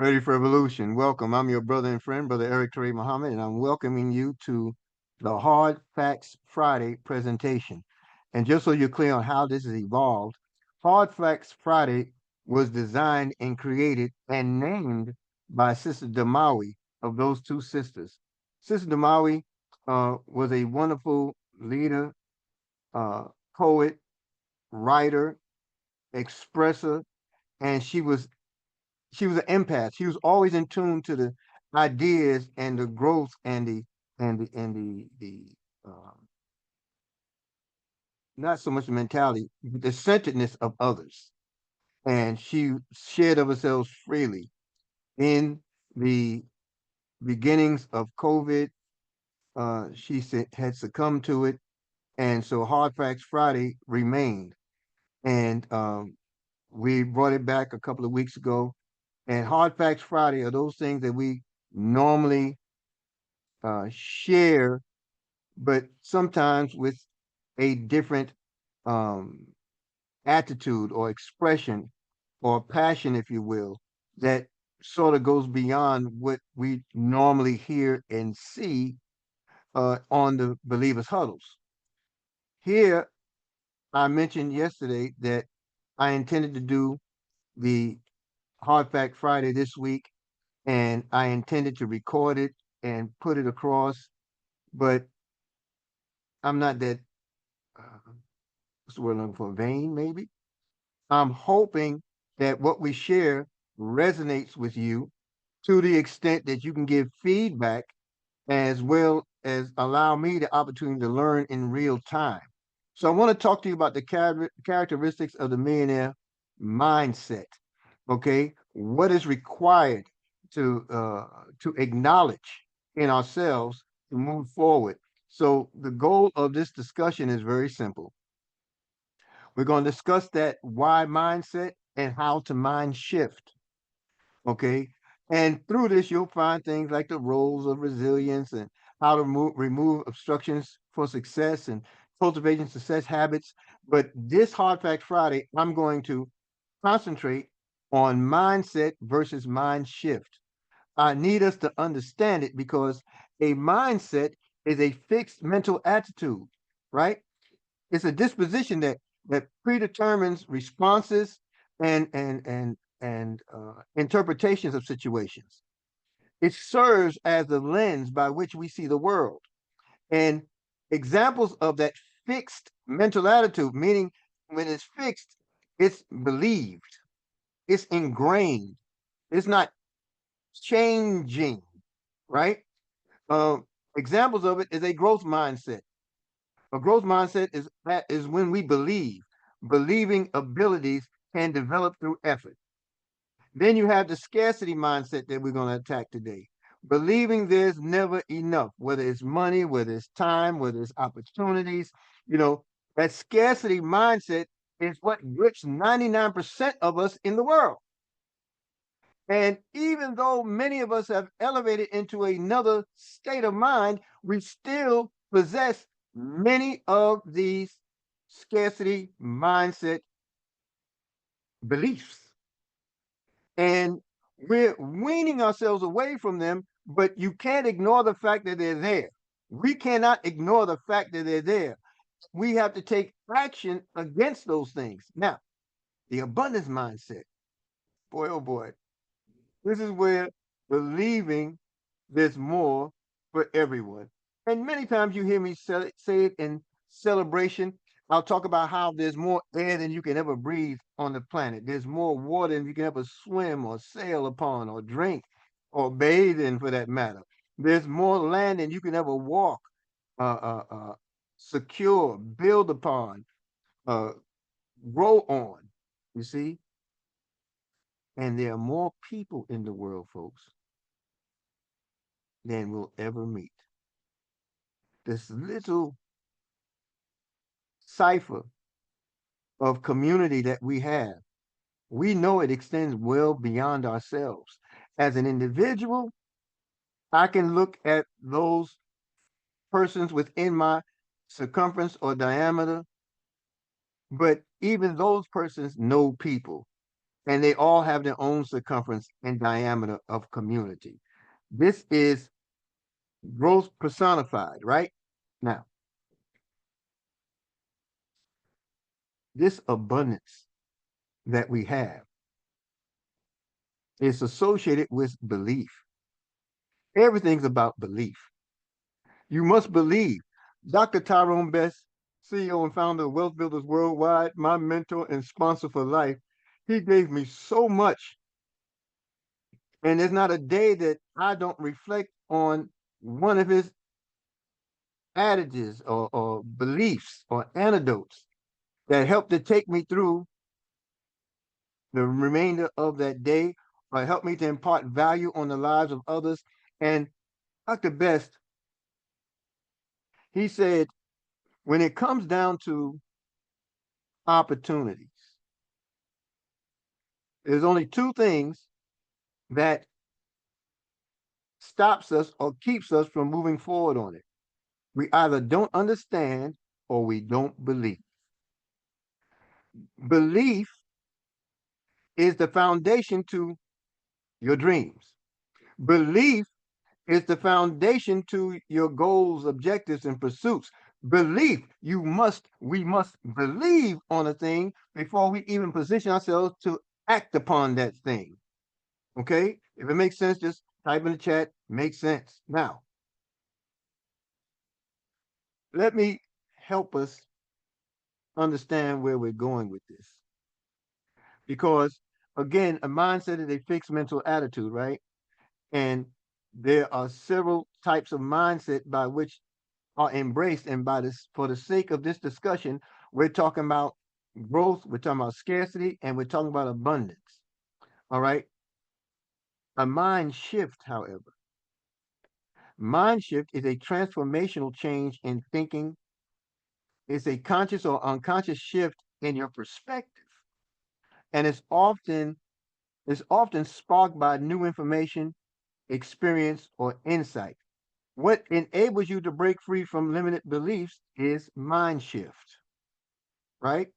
Ready for evolution. Welcome. I'm your brother and friend, Brother Eric Torrey Muhammad, and I'm welcoming you to the Hard Facts Friday presentation. And just so you're clear on how this has evolved, Hard Facts Friday was designed and created and named by Sister Damawi of those two sisters. Sister Damawi was a wonderful leader, uh, poet, writer, expresser, and she was an empath. She was always in tune to the ideas and the growth and the not so much the mentality, but the centeredness of others. And she shared of herself freely in the beginnings of COVID. She had succumbed to it, and so Hard Facts Friday remained. And we brought it back a couple of weeks ago. And Hard Facts Friday are those things that we normally share, but sometimes with a different um, attitude or expression or passion, if you will, that sort of goes beyond what we normally hear and see on the Believers Huddles. Here, I mentioned yesterday that I intended to do the Hard Fact Friday this week, and I intended to record it and put it across, but I'm not that what's the word I'm looking for? Vain, maybe. I'm hoping that what we share resonates with you to the extent that you can give feedback as well as allow me the opportunity to learn in real time. So I want to talk to you about the characteristics of the millionaire mindset. Okay, what is required to acknowledge in ourselves to move forward. So the goal of this discussion is very simple. We're going to discuss that why mindset and how to mind shift. Okay. And through this, you'll find things like the roles of resilience and how to remove obstructions for success and cultivating success habits. But this Hard Fact Friday, I'm going to concentrate on mindset versus mind shift. I need us to understand it because a mindset is a fixed mental attitude, right? It's a disposition that predetermines responses and interpretations of situations. It serves as the lens by which we see the world. And examples of that fixed mental attitude, meaning when it's fixed, it's believed, it's ingrained, it's not changing, right? Uh, Examples of it is a growth mindset. A growth mindset is when we believe. Believing abilities can develop through effort. Then you have the scarcity mindset that we're going to attack today. Believing there's never enough, whether it's money, whether it's time, whether it's opportunities. You know, that scarcity mindset is what grips 99% of us in the world. And even though many of us have elevated into another state of mind, we still possess many of these scarcity mindset beliefs. And we're weaning ourselves away from them, but you can't ignore the fact that they're there. We cannot ignore the fact that they're there. We have to take action against those things. Now, the abundance mindset, boy, oh boy, this is where believing there's more for everyone. And many times you hear me say it in celebration. I'll talk about how there's more air than you can ever breathe on the planet. There's more water than you can ever swim or sail upon or drink or bathe in for that matter. There's more land than you can ever walk, uh, uh, uh, secure, build upon, uh, grow on. You see? And there are more people in the world, folks, than we'll ever meet. This little cipher of community that we have, we know it extends well beyond ourselves. As an individual, I can look at those persons within my circumference or diameter, but even those persons know people. and they all have their own circumference and diameter of community. This is growth personified, right? Now, this abundance that we have is associated with belief. Everything's about belief. You must believe. Dr. Tyrone Best, CEO and founder of Wealth Builders Worldwide, my mentor and sponsor for life, he gave me so much. And there's not a day that I don't reflect on one of his adages or beliefs or anecdotes that helped to take me through the remainder of that day or help me to impart value on the lives of others. And Dr. Best, he said, when it comes down to opportunities, there's only two things that stops us or keeps us from moving forward on it. We either don't understand or we don't believe. Belief is the foundation to your dreams. Belief is the foundation to your goals, objectives, and pursuits. Belief, we must believe on a thing before we even position ourselves to act upon that thing. Okay? If it makes sense, just type in the chat, makes sense. Now, let me help us understand where we're going with this. Because again, a mindset is a fixed mental attitude, right? And there are several types of mindset by which are embraced. And by this, for the sake of this discussion, we're talking about growth, we're talking about scarcity, and we're talking about abundance. All right. A mind shift, however, mind shift is a transformational change in thinking. It's a conscious or unconscious shift in your perspective. And it's often sparked by new information, experience, or insight. What enables you to break free from limited beliefs is mind shift, right?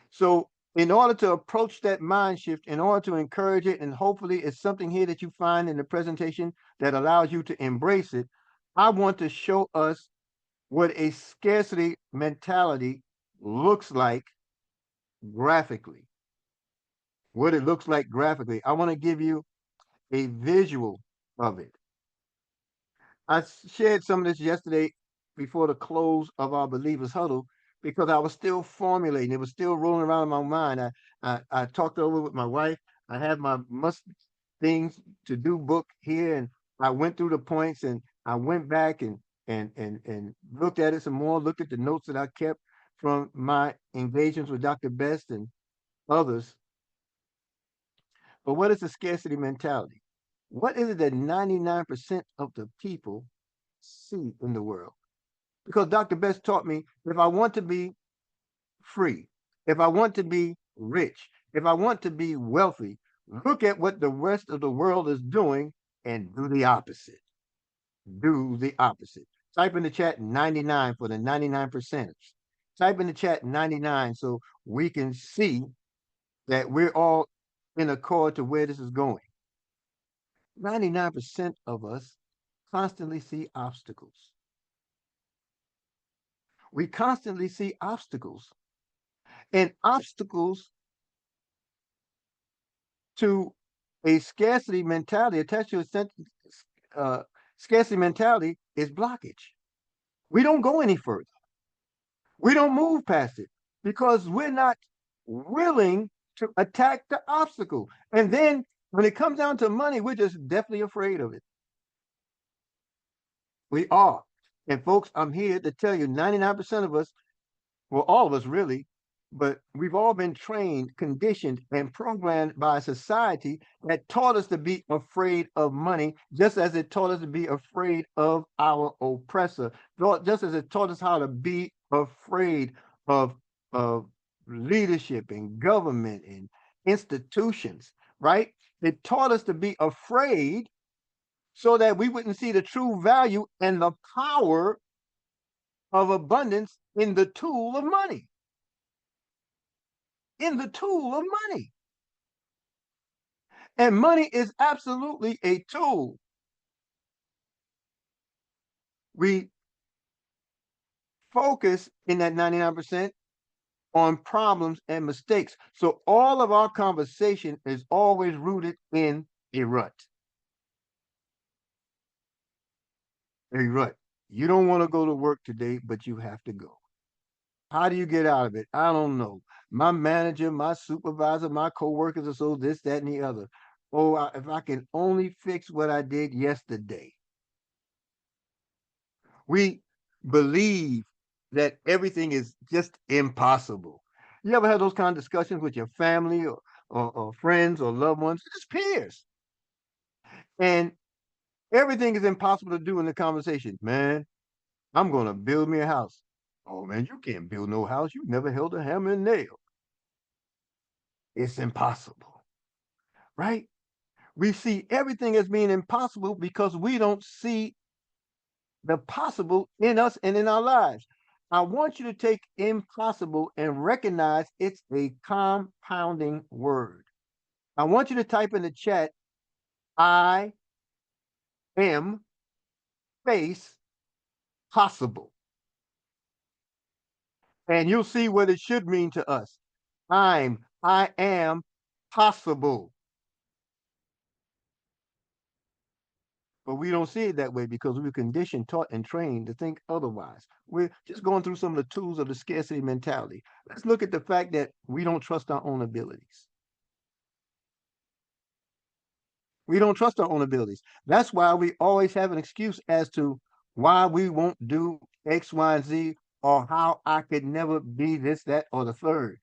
So, in order to approach that mind shift, in order to encourage it, and hopefully it's something here that you find in the presentation that allows you to embrace it, I want to show us what a scarcity mentality looks like graphically. What it looks like graphically. I want to give you a visual of it. I shared some of this yesterday before the close of our Believers Huddle because I was still formulating. It was still rolling around in my mind. I talked over with my wife. I had my must things to do book here, and I went through the points and I went back and looked at it some more. Looked at the notes that I kept from my engagements with Dr. Best and others. But what is the scarcity mentality? What is it that 99% of the people see in the world? Because Dr. Best taught me if I want to be free, if I want to be rich, if I want to be wealthy, look at what the rest of the world is doing and do the opposite. Do the opposite. Type in the chat 99 for the 99%. Type in the chat 99 so we can see that we're all in accord to where this is going. 99% of us constantly see obstacles. We constantly see obstacles. And obstacles to a scarcity mentality, attached to scarcity mentality, is blockage. We don't go any further. We don't move past it because we're not willing to attack the obstacle. And then when it comes down to money, we're just deathly afraid of it. We are. And folks, I'm here to tell you 99% of us, well, all of us really, but we've all been trained, conditioned, and programmed by a society that taught us to be afraid of money, just as it taught us to be afraid of our oppressor, just as it taught us how to be afraid of, of leadership and government and institutions, right? It taught us to be afraid so that we wouldn't see the true value and the power of abundance in the tool of money. In the tool of money. And money is absolutely a tool. We focus in that 99% on problems and mistakes. So all of our conversation is always rooted in a rut. A rut. You don't want to go to work today, but you have to go. How do you get out of it? I don't know. My manager, my supervisor, my coworkers are so this, that, and the other. Oh, if I can only fix what I did yesterday. We believe that everything is just impossible. You ever had those kind of discussions with your family or friends or loved ones, just peers, and everything is impossible to do in the conversation? Man, I'm going to build me a house. Oh man, you can't build no house. You never held a hammer and nail. It's impossible, right? We see everything as being impossible because we don't see the possible in us and in our lives. I want you to take impossible and recognize it's a compounding word. I want you to type in the chat, I am face possible. And you'll see what it should mean to us. I am possible. But we don't see it that way because we were conditioned, taught, and trained to think otherwise. We're just going through some of the tools of the scarcity mentality. Let's look at the fact that we don't trust our own abilities. We don't trust our own abilities. That's why we always have an excuse as to why we won't do X, Y, and Z, or how I could never be this, that, or the third.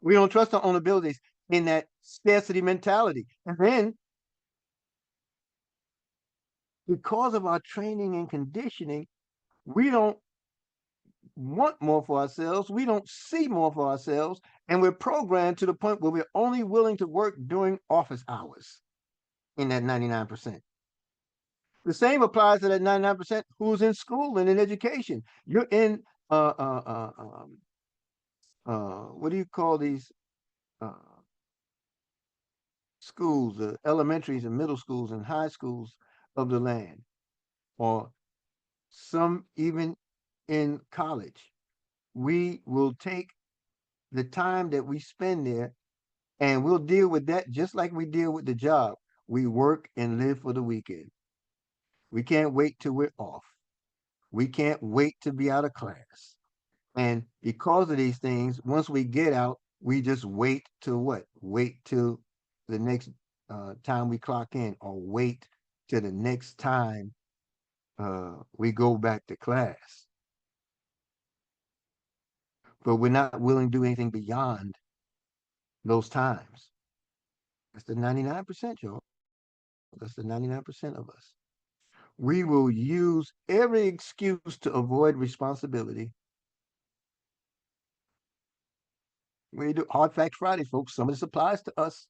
We don't trust our own abilities in that scarcity mentality. And then, because of our training and conditioning, we don't want more for ourselves. We don't see more for ourselves. And we're programmed to the point where we're only willing to work during office hours in that 99%. The same applies to that 99% who's in school and in education. You're in what do you call these uh, schools, the elementaries and middle schools and high schools of the land, or some even in college. We will take the time that we spend there and we'll deal with that just like we deal with the job. We work and live for the weekend. We can't wait till we're off. We can't wait to be out of class. And because of these things, once we get out, we just wait till what? Wait till the next time we clock in, or wait till the next time we go back to class. But we're not willing to do anything beyond those times. That's the 99%, y'all. That's the 99% of us. We will use every excuse to avoid responsibility. We do Hard Facts Friday, folks. Some of this applies to us.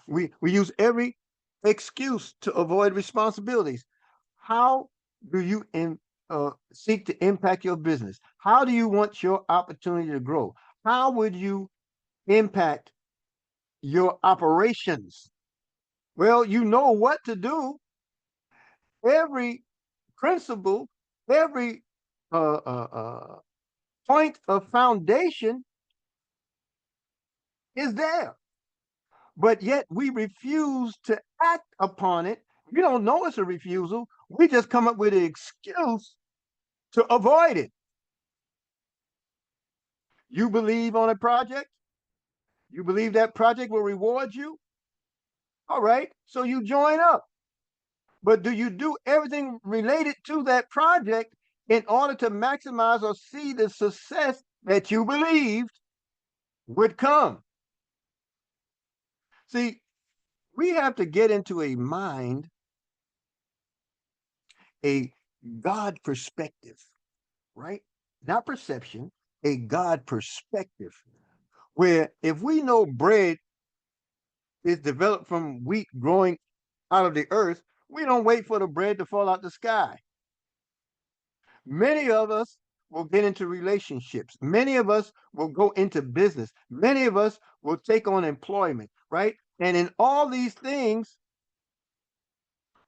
We use every excuse to avoid responsibilities. How do you seek to impact your business? How do you want your opportunity to grow? How would you impact your operations? Well, you know what to do. Every principle, every uh, uh, uh, point of foundation is there. But yet we refuse to act upon it. We don't know it's a refusal. We just come up with an excuse to avoid it. You believe on a project, you believe that project will reward you. All right, so you join up. But do you do everything related to that project in order to maximize or see the success that you believed would come? See, we have to get into a mind, a God perspective, right? Not perception, a God perspective, where if we know bread is developed from wheat growing out of the earth, we don't wait for the bread to fall out the sky. Many of us will get into relationships. Many of us will go into business. Many of us will take on employment, right? And in all these things,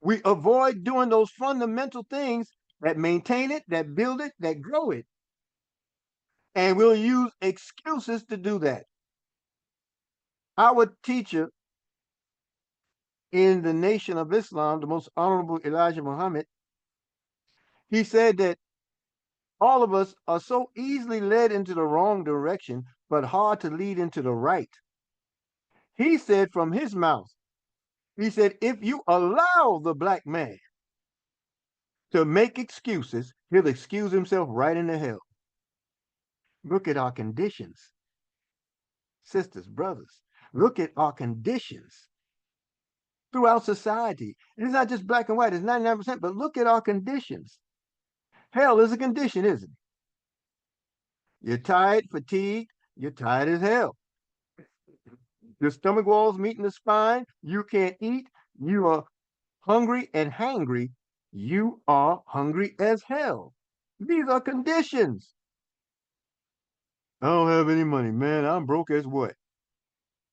we avoid doing those fundamental things that maintain it, that build it, that grow it. And we'll use excuses to do that. Our teacher in the Nation of Islam, the most honorable Elijah Muhammad, he said that all of us are so easily led into the wrong direction, but hard to lead into the right. He said from his mouth, he said, if you allow the black man to make excuses, he'll excuse himself right into hell. Look at our conditions, sisters, brothers. Look at our conditions throughout society. And it's not just black and white, it's 99%, but look at our conditions. Hell is a condition, isn't it? You're tired, fatigued, you're tired as hell. Your stomach walls meeting the spine, you can't eat, you are hungry and hangry, you are hungry as hell. These are conditions. I don't have any money, man. I'm broke as what?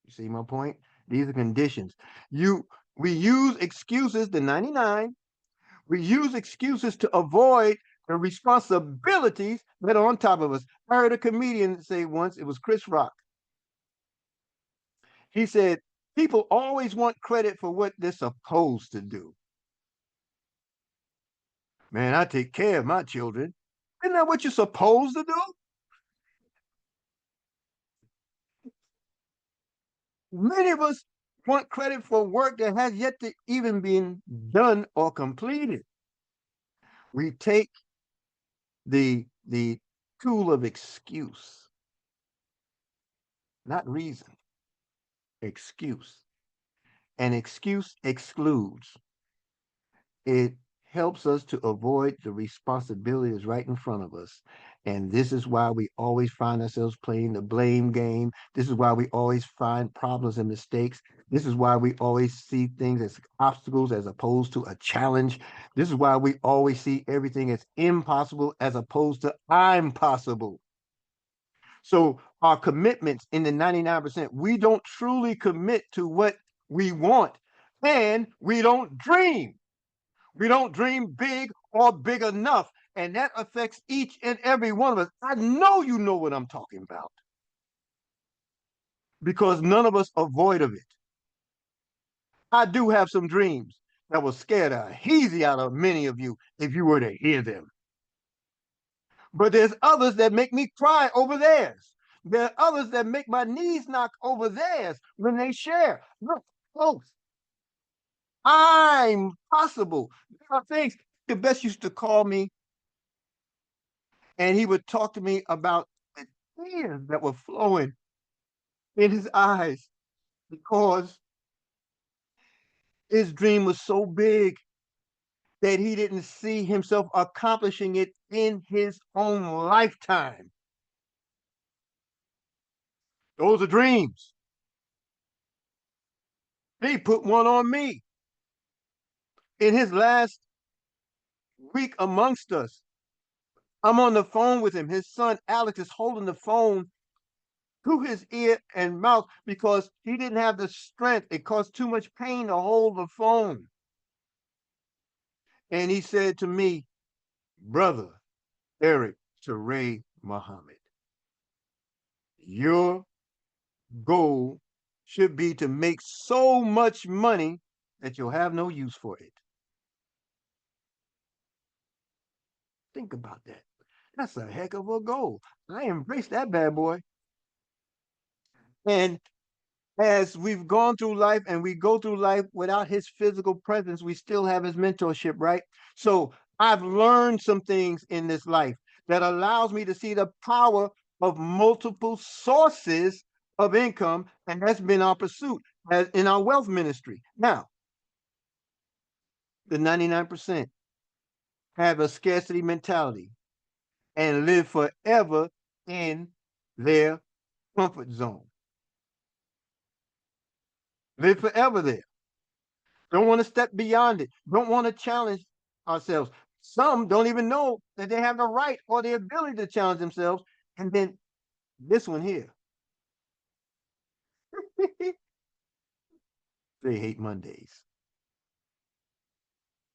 You see my point? These are conditions. You we use excuses, the 99, we use excuses to avoid the responsibilities that are on top of us. I heard a comedian say once, it was Chris Rock. He said, people always want credit for what they're supposed to do. Man, I take care of my children. Isn't that what you're supposed to do? Many of us want credit for work that has yet to even been done or completed. We take the tool of excuse, not reason, excuse. An excuse excludes. It helps us to avoid the responsibilities right in front of us. And this is why we always find ourselves playing the blame game. This is why we always find problems and mistakes. This is why we always see things as obstacles as opposed to a challenge. This is why we always see everything as impossible as opposed to I'm possible. So our commitments in the 99%, we don't truly commit to what we want, and we don't dream. We don't dream big or big enough. And that affects each and every one of us. I know you know what I'm talking about because none of us avoid of it. I do have some dreams that will scare the heezy out of many of you if you were to hear them. But there's others that make me cry over theirs. There are others that make my knees knock over theirs when they share. Look, folks, I'm possible. There are things the best used to call me, and he would talk to me about the tears that were flowing in his eyes because his dream was so big that he didn't see himself accomplishing it in his own lifetime. Those are dreams. He put one on me in his last week amongst us. I'm on the phone with him. His son Alex is holding the phone to his ear and mouth because he didn't have the strength. It caused too much pain to hold the phone. And he said to me, brother Eric Teray Muhammad, your goal should be to make so much money that you'll have no use for it. Think about that. That's a heck of a goal. I embrace that bad boy. And as we've gone through life and we go through life without his physical presence, we still have his mentorship, right? So I've learned some things in this life that allows me to see the power of multiple sources of income, and that's been our pursuit as in our wealth ministry. Now, the 99% have a scarcity mentality and live forever in their comfort zone. Live forever there. Don't want to step beyond it. Don't want to challenge ourselves. Some don't even know that they have the right or the ability to challenge themselves. And then this one here. They hate Mondays.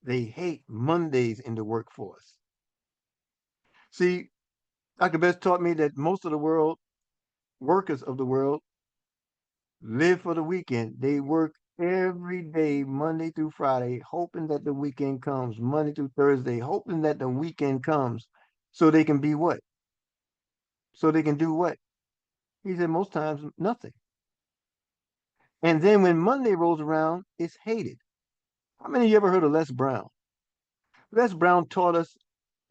They hate Mondays in the workforce. See, Dr. Best taught me that most of the world, workers of the world, live for the weekend. They work every day, Monday through Friday, hoping that the weekend comes, Monday through Thursday, hoping that the weekend comes so they can be what? So they can do what? He said most times nothing. And then when Monday rolls around, it's hated. How many of you ever heard of Les Brown? Les Brown taught us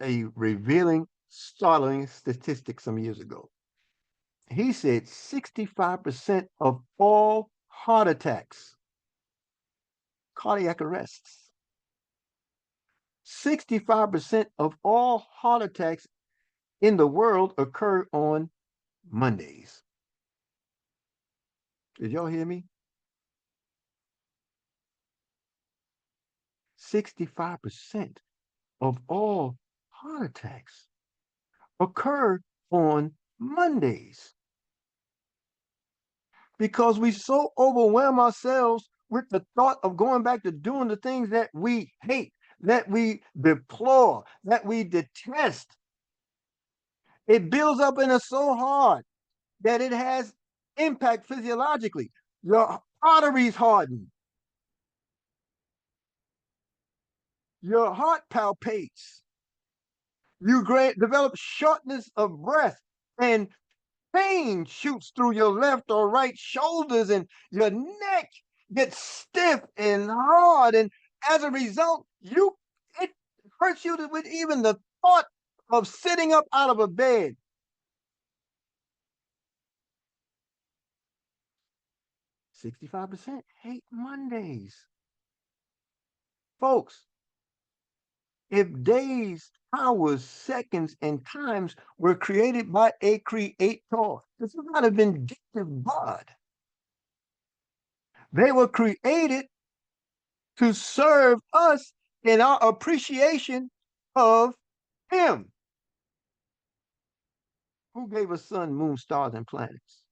a revealing, startling statistic some years ago. He said 65% of all heart attacks, cardiac arrests, 65% of all heart attacks in the world occur on Mondays. Did y'all hear me? 65% of all heart attacks occur on Mondays because we so overwhelm ourselves with the thought of going back to doing the things that we hate, that we deplore, that we detest. It builds up in us so hard that it has impact physiologically. Your arteries harden, your heart palpates, you develop shortness of breath, and pain shoots through your left or right shoulders, and your neck gets stiff and hard. And as a result, it hurts you with even the thought of sitting up out of a bed. 65% hate Mondays. Folks, if days, hours, seconds, and times were created by a creator, this is not a vindictive God. They were created to serve us in our appreciation of Him. Who gave us sun, moon, stars, and planets?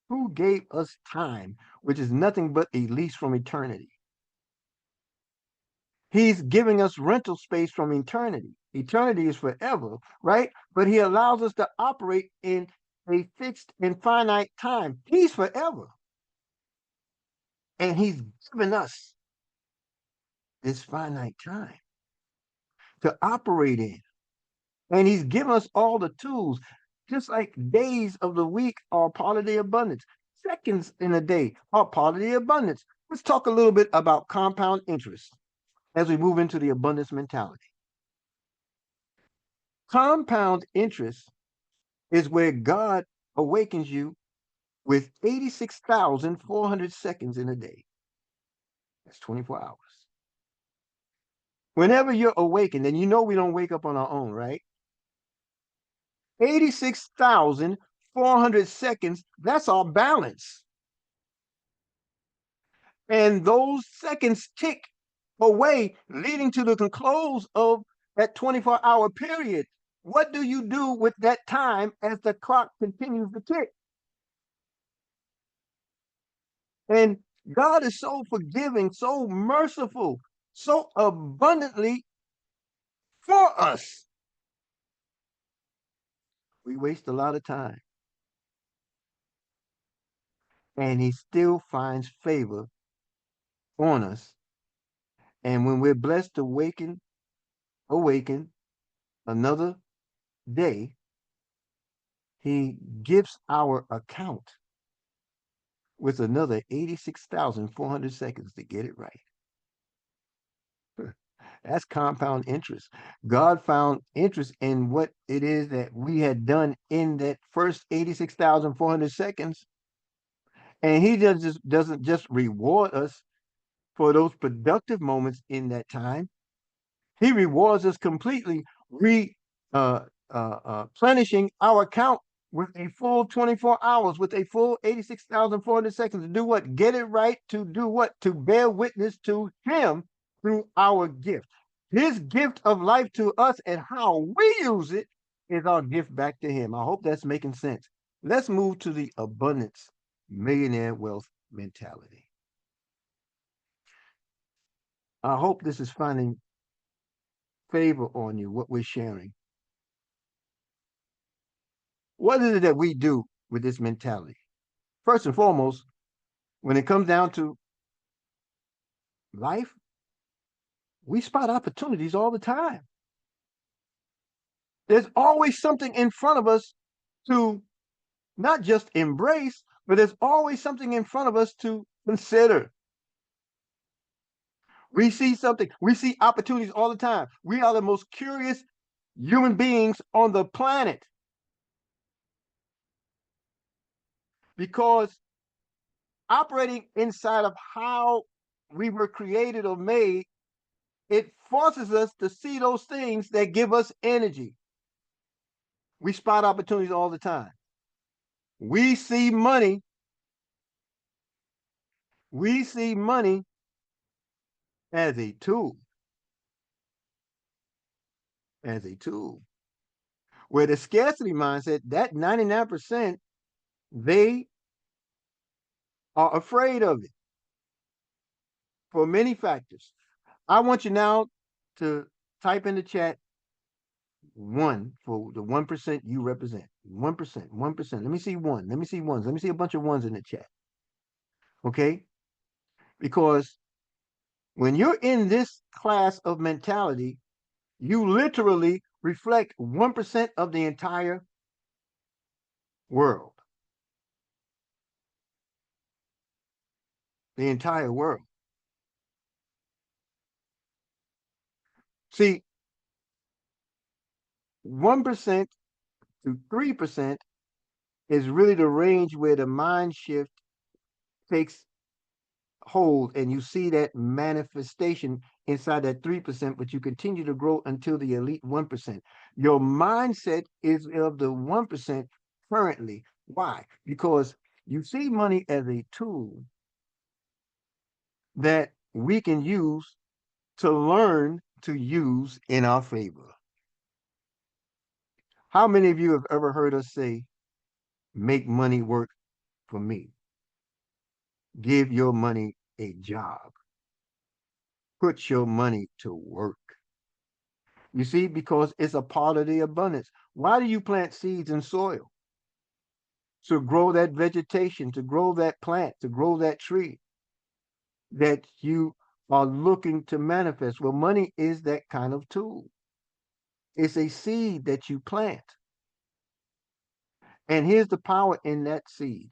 Who gave us time, which is nothing but a lease from eternity? He's giving us rental space from eternity. Eternity is forever, right? But He allows us to operate in a fixed and finite time. He's forever. And He's given us this finite time to operate in. And He's given us all the tools, just like days of the week are part of the abundance. Seconds in a day are part of the abundance. Let's talk a little bit about compound interest as we move into the abundance mentality. Compound interest is where God awakens you with 86,400 seconds in a day. That's 24 hours. Whenever you're awakened, and you know we don't wake up on our own, right? 86,400 seconds, that's our balance. And those seconds tick away, leading to the close of that 24-hour period. What do you do with that time as the clock continues to tick? And God is so forgiving, so merciful, so abundantly for us. We waste a lot of time, and He still finds favor on us. And when we're blessed to awaken another day, He gives our account with another 86,400 seconds to get it right. That's compound interest. God found interest in what it is that we had done in that first 86,400 seconds. And He doesn't just reward us for those productive moments in that time. He rewards us completely, replenishing our account with a full 24 hours, with a full 86,400 seconds to do what? Get it right, to do what? To bear witness to Him through our gift. His gift of life to us, and how we use it is our gift back to Him. I hope that's making sense. Let's move to the abundance millionaire wealth mentality. I hope this is finding favor on you, what we're sharing. What is it that we do with this mentality? First and foremost, when it comes down to life, we spot opportunities all the time. There's always something in front of us to not just embrace, but there's always something in front of us to consider. We see something, we see opportunities all the time. We are the most curious human beings on the planet because operating inside of how we were created or made, it forces us to see those things that give us energy. We spot opportunities all the time. We see money. We see money as a tool, as a tool. Where the scarcity mindset, that 99%, they are afraid of it for many factors. I want you now to type in the chat one for the 1% you represent. 1%, 1%. Let me see one. Let me see ones. Let me see a bunch of ones in the chat. Okay? Because when you're in this class of mentality, you literally reflect 1% of the entire world. The entire world. See, 1% to 3% is really the range where the mind shift takes hold and you see that manifestation inside that 3%, but you continue to grow until the elite 1%. Your mindset is of the 1% currently. Why? Because you see money as a tool that we can use to learn to use in our favor. How many of you have ever heard us say, make money work for me? Give your money a job. Put your money to work. You see, because it's a part of the abundance. Why do you plant seeds in soil? To grow that vegetation, to grow that plant, to grow that tree that you are looking to manifest. Well, money is that kind of tool. It's a seed that you plant. And here's the power in that seed.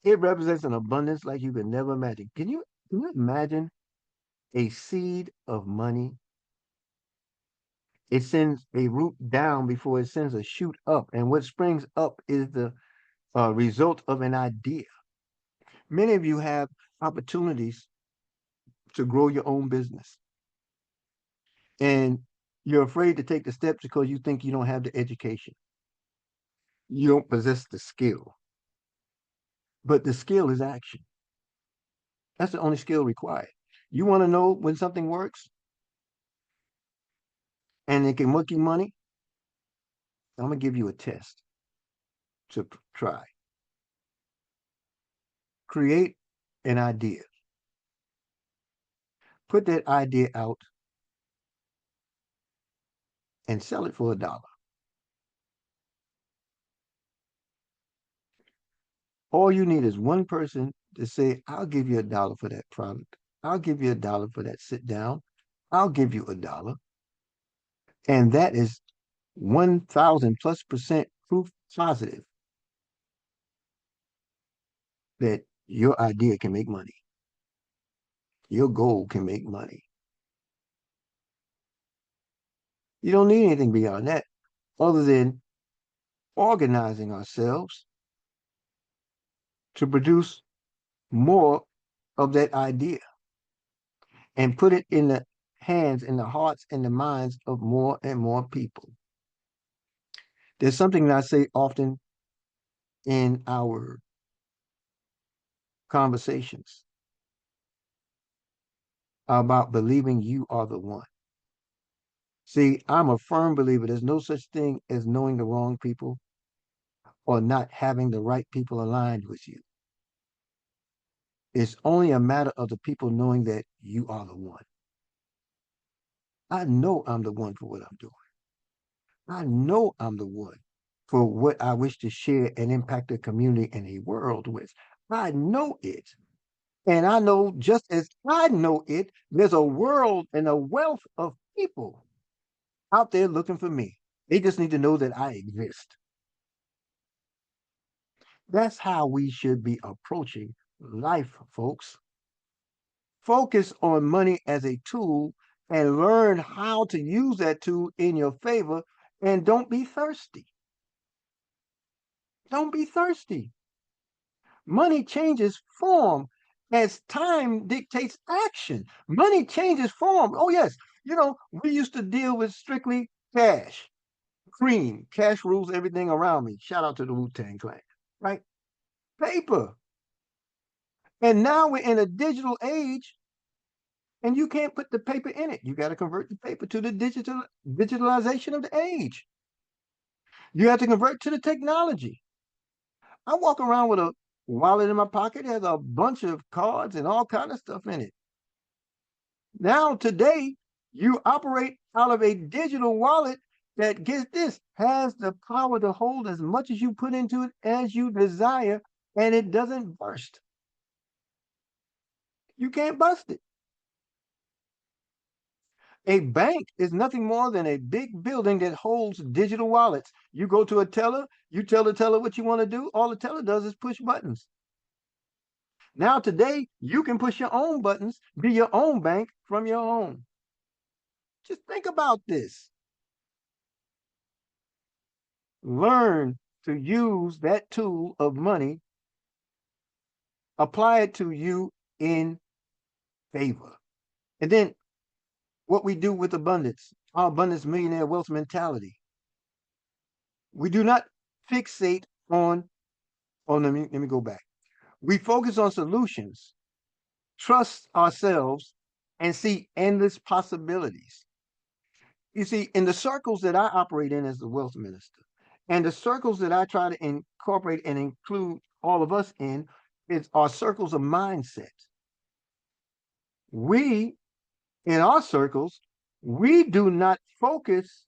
It represents an abundance like you could never imagine. Can you imagine a seed of money? It sends a root down before it sends a shoot up. And what springs up is the result of an idea. Many of you have opportunities to grow your own business, and you're afraid to take the steps because you think you don't have the education. You don't possess the skill, but the skill is action. That's the only skill required. You want to know when something works and it can make you money? I'm going to give you a test to try. Create an idea. Put that idea out and sell it for $1. All you need is one person to say, I'll give you $1 for that product. I'll give you $1 for that sit down. I'll give you $1. And that is 1,000 plus percent proof positive that your idea can make money. Your goal can make money. You don't need anything beyond that other than organizing ourselves to produce more of that idea and put it in the hands, in the hearts, and the minds of more and more people. There's something that I say often in our conversations about believing you are the one. See, I'm a firm believer there's no such thing as knowing the wrong people or not having the right people aligned with you. It's only a matter of the people knowing that you are the one. I know I'm the one for what I'm doing. I know I'm the one for what I wish to share and impact the community and the world with. I know it. And I know just as I know it, there's a world and a wealth of people out there looking for me. They just need to know that I exist. That's how we should be approaching life, folks. Focus on money as a tool and learn how to use that tool in your favor. And don't be thirsty. Don't be thirsty. Money changes form as time dictates action. Money changes form. Oh, yes. We used to deal with strictly cash, cream. Cash rules everything around me. Shout out to the Wu-Tang Clan, right? Paper. And now we're in a digital age and you can't put the paper in it. You got to convert the paper to the digitalization of the age. You have to convert to the technology. I walk around with a wallet in my pocket, it has a bunch of cards and all kind of stuff in it. Now, today, you operate out of a digital wallet that, get this, has the power to hold as much as you put into it as you desire, and it doesn't burst. You can't bust it. A bank is nothing more than a big building that holds digital wallets. You go to a teller, you tell the teller what you want to do, all the teller does is push buttons. Now, today, you can push your own buttons, be your own bank from your home. Just think about this. Learn to use that tool of money, apply it to you in favor. And then what we do with abundance, our abundance millionaire wealth mentality. We do not fixate let me go back. We focus on solutions, trust ourselves, and see endless possibilities. You see, in the circles that I operate in as the wealth minister, and the circles that I try to incorporate and include all of us in, are circles of mindset. We, in our circles, we do not focus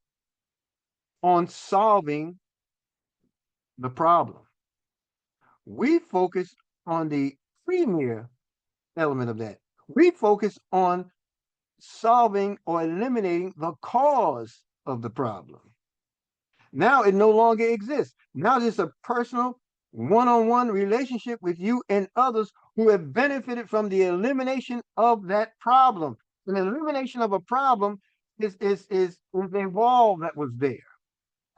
on solving the problem. We focus on the premier element of that. We focus on solving or eliminating the cause of the problem. Now it no longer exists. Now it's a personal, one-on-one relationship with you and others who have benefited from the elimination of that problem. An elimination of a problem is a wall that was there.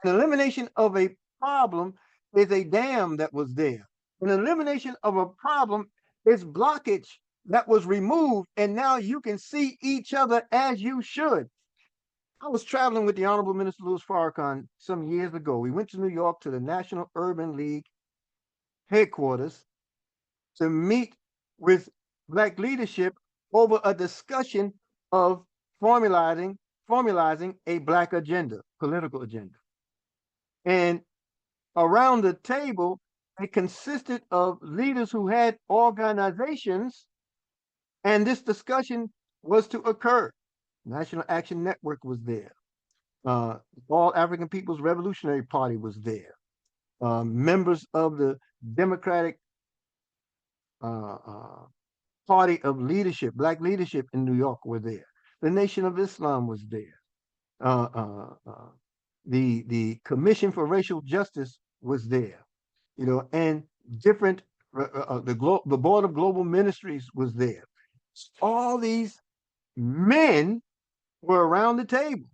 An elimination of a problem is a dam that was there. An elimination of a problem is blockage that was removed, and now you can see each other as you should. I was traveling with the Honorable Minister Louis Farrakhan some years ago. We went to New York to the National Urban League headquarters to meet with Black leadership over a discussion of formalizing a Black agenda, political agenda. And around the table, it consisted of leaders who had organizations, and this discussion was to occur. National Action Network was there. All African People's Revolutionary Party was there. Members of the Democratic uh, uh, Party of Leadership, Black leadership in New York were there. The Nation of Islam was there. Uh, uh, uh, the Commission for Racial Justice was there. And different the Board of Global Ministries was there. All these men were around the table,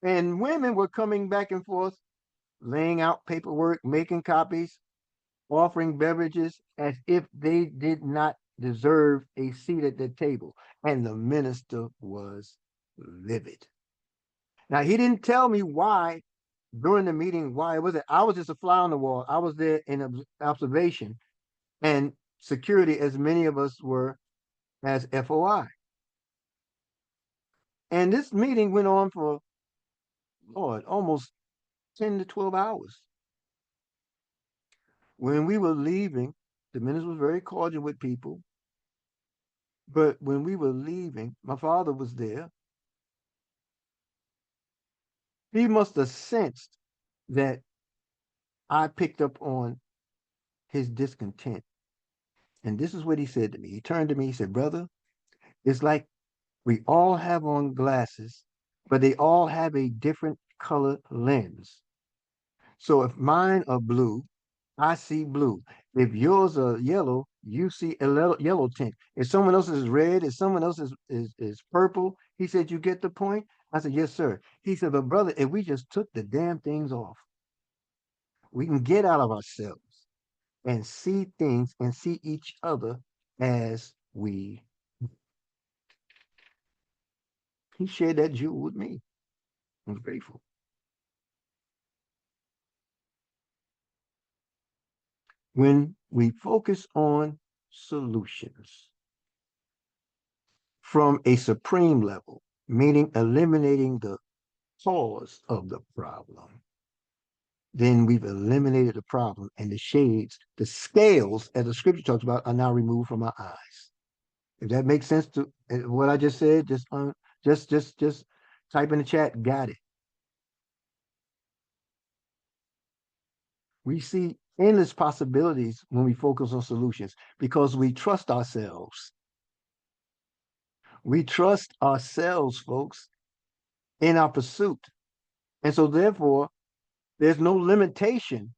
and women were coming back and forth, laying out paperwork, making copies, offering beverages as if they did not deserve a seat at the table. And the minister was livid. Now, he didn't tell me why during the meeting, why was it. I was just a fly on the wall. I was there in observation and security, as many of us were as FOI. And this meeting went on for, Lord, almost 10 to 12 hours. When we were leaving, the minister was very cordial with people. But when we were leaving, my father was there. He must have sensed that I picked up on his discontent. And this is what he said to me. He turned to me, he said, "Brother, it's like we all have on glasses, but they all have a different color lens. So if mine are blue, I see blue. If yours are yellow, you see a yellow tint. If someone else is red, if someone else is purple," he said, "You get the point?" I said, "Yes, sir." He said, "But brother, if we just took the damn things off, we can get out of ourselves and see things and see each other as we." He shared that jewel with me. I was grateful. When we focus on solutions from a supreme level, meaning eliminating the cause of the problem, then we've eliminated the problem, and the shades, the scales, as the scripture talks about, are now removed from our eyes. If that makes sense to what I just said, just type in the chat. Got it. We see endless possibilities when we focus on solutions because we trust ourselves. We trust ourselves, folks, in our pursuit. And so, therefore, there's no limitation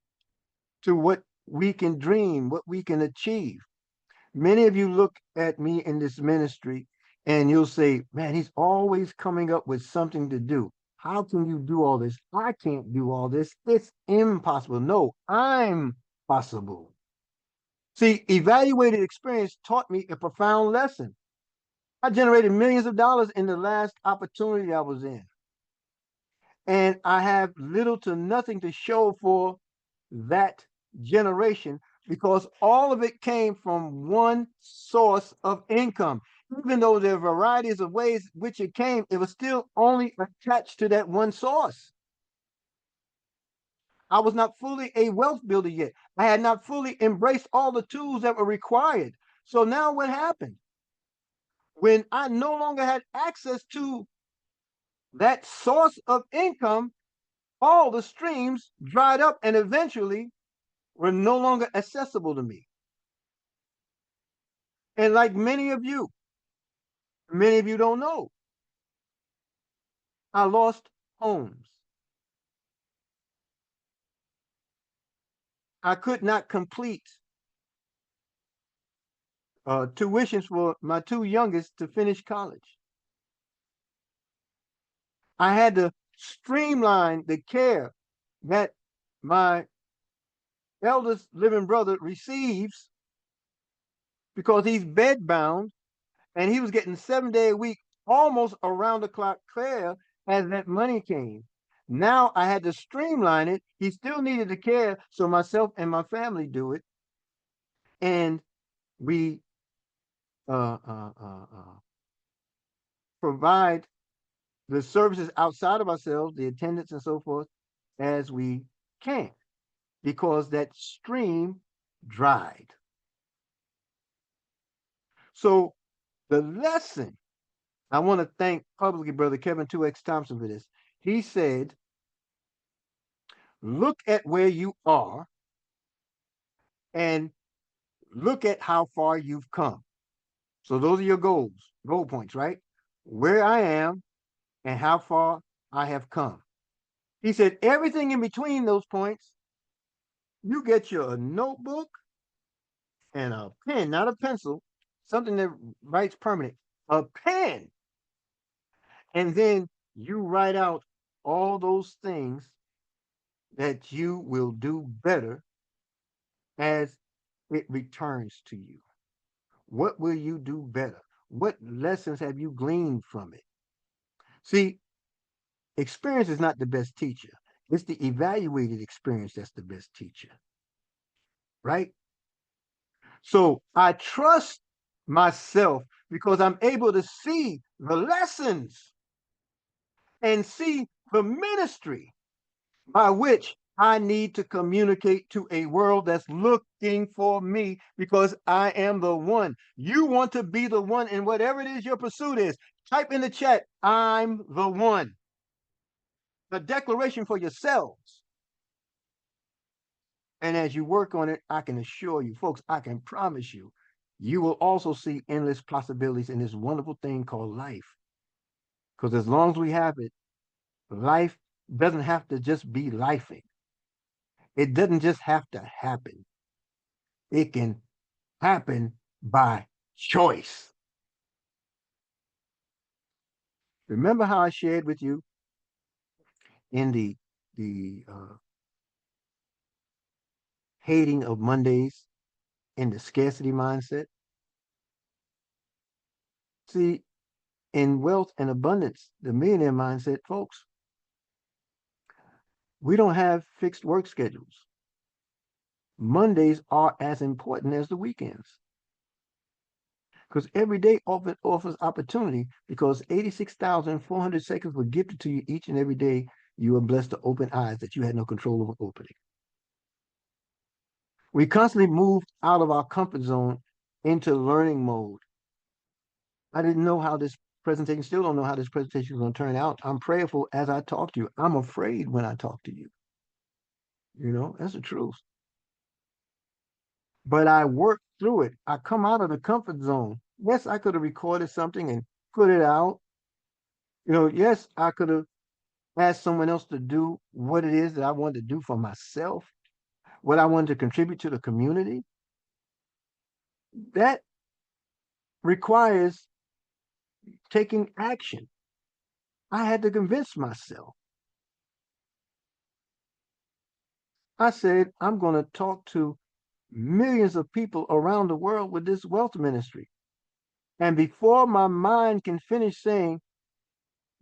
to what we can dream, what we can achieve. Many of you look at me in this ministry and you'll say, "Man, he's always coming up with something to do. How can you do all this? I can't do all this. It's impossible." No, I'm possible. See, evaluated experience taught me a profound lesson. I generated millions of dollars in the last opportunity I was in, and I have little to nothing to show for that generation because all of it came from one source of income. Even though there are varieties of ways which it came, it was still only attached to that one source. I was not fully a wealth builder yet. I had not fully embraced all the tools that were required. So now what happened? When I no longer had access to that source of income, all the streams dried up and eventually were no longer accessible to me. And like many of you don't know, I lost homes. I could not complete tuitions for my two youngest to finish college. I had to streamline the care that my eldest living brother receives because he's bedbound and he was getting 7 day a week, almost around the clock care as that money came. Now I had to streamline it. He still needed the care, so myself and my family do it, and we uh, uh, uh, uh, provide the services outside of ourselves, the attendants and so forth, as we can, because that stream dried. So the lesson, I want to thank publicly Brother Kevin 2X Thompson for this. He said, look at where you are and look at how far you've come. So those are your goal points, right? Where I am and how far I have come. He said, everything in between those points, you get your notebook and a pen, not a pencil, something that writes permanent, a pen. And then you write out all those things that you will do better as it returns to you. What will you do better? What lessons have you gleaned from it? See, experience is not the best teacher. It's the evaluated experience that's the best teacher, right? So I trust myself because I'm able to see the lessons and see the ministry by which I need to communicate to a world that's looking for me because I am the one. You want to be the one in whatever it is your pursuit is. Type in the chat, I'm the one. The declaration for yourselves. And as you work on it, I can assure you, folks, I can promise you, you will also see endless possibilities in this wonderful thing called life. Because as long as we have it, life doesn't have to just be lifing. It doesn't just have to happen. It can happen by choice. Remember how I shared with you in the hating of Mondays in the scarcity mindset? See, in wealth and abundance, the millionaire mindset, folks, we don't have fixed work schedules. Mondays are as important as the weekends because every day offers opportunity because 86,400 seconds were gifted to you each and every day. You are blessed to open eyes that you had no control over opening. We constantly move out of our comfort zone into learning mode. I didn't know how this presentation, still don't know how this presentation is going to turn out. I'm prayerful as I talk to you. I'm afraid when I talk to you. You know, that's the truth. But I work through it. I come out of the comfort zone. Yes, I could have recorded something and put it out. You know, yes, I could have asked someone else to do what it is that I wanted to do for myself, what I wanted to contribute to the community. That requires taking action. I had to convince myself. I said, I'm going to talk to millions of people around the world with this wealth ministry. And before my mind can finish saying,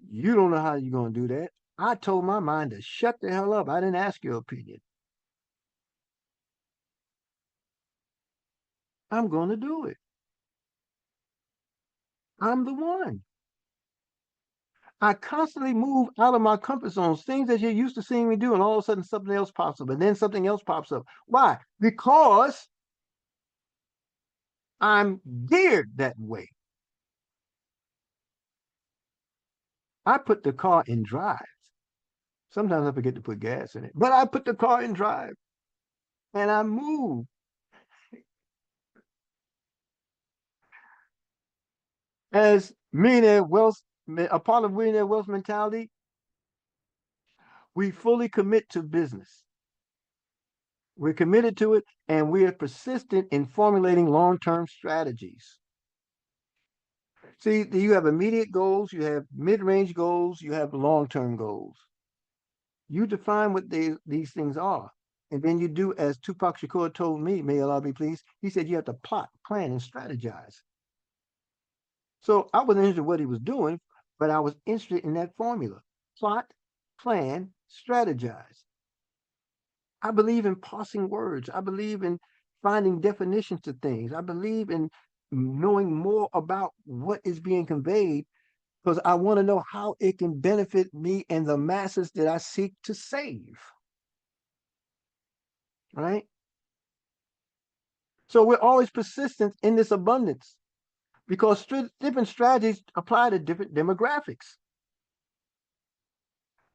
you don't know how you're going to do that, I told my mind to shut the hell up. I didn't ask your opinion. I'm going to do it. I'm the one. I constantly move out of my comfort zones, things that you're used to seeing me do, and all of a sudden something else pops up, and then something else pops up. Why? Because I'm geared that way. I put the car in drive. Sometimes I forget to put gas in it, but I put the car in drive and I move. As millionaire wealth, a part of millionaire wealth mentality, we fully commit to business. We're committed to it and we are persistent in formulating long term strategies. See, you have immediate goals, you have mid range goals, you have long term goals. You define what these things are. And then you do as Tupac Shakur told me, may Allah be pleased, he said you have to plot, plan, and strategize. So I wasn't interested in what he was doing, but I was interested in that formula. Plot, plan, strategize. I believe in parsing words. I believe in finding definitions to things. I believe in knowing more about what is being conveyed because I want to know how it can benefit me and the masses that I seek to save. Right? So we're always persistent in this abundance because different strategies apply to different demographics.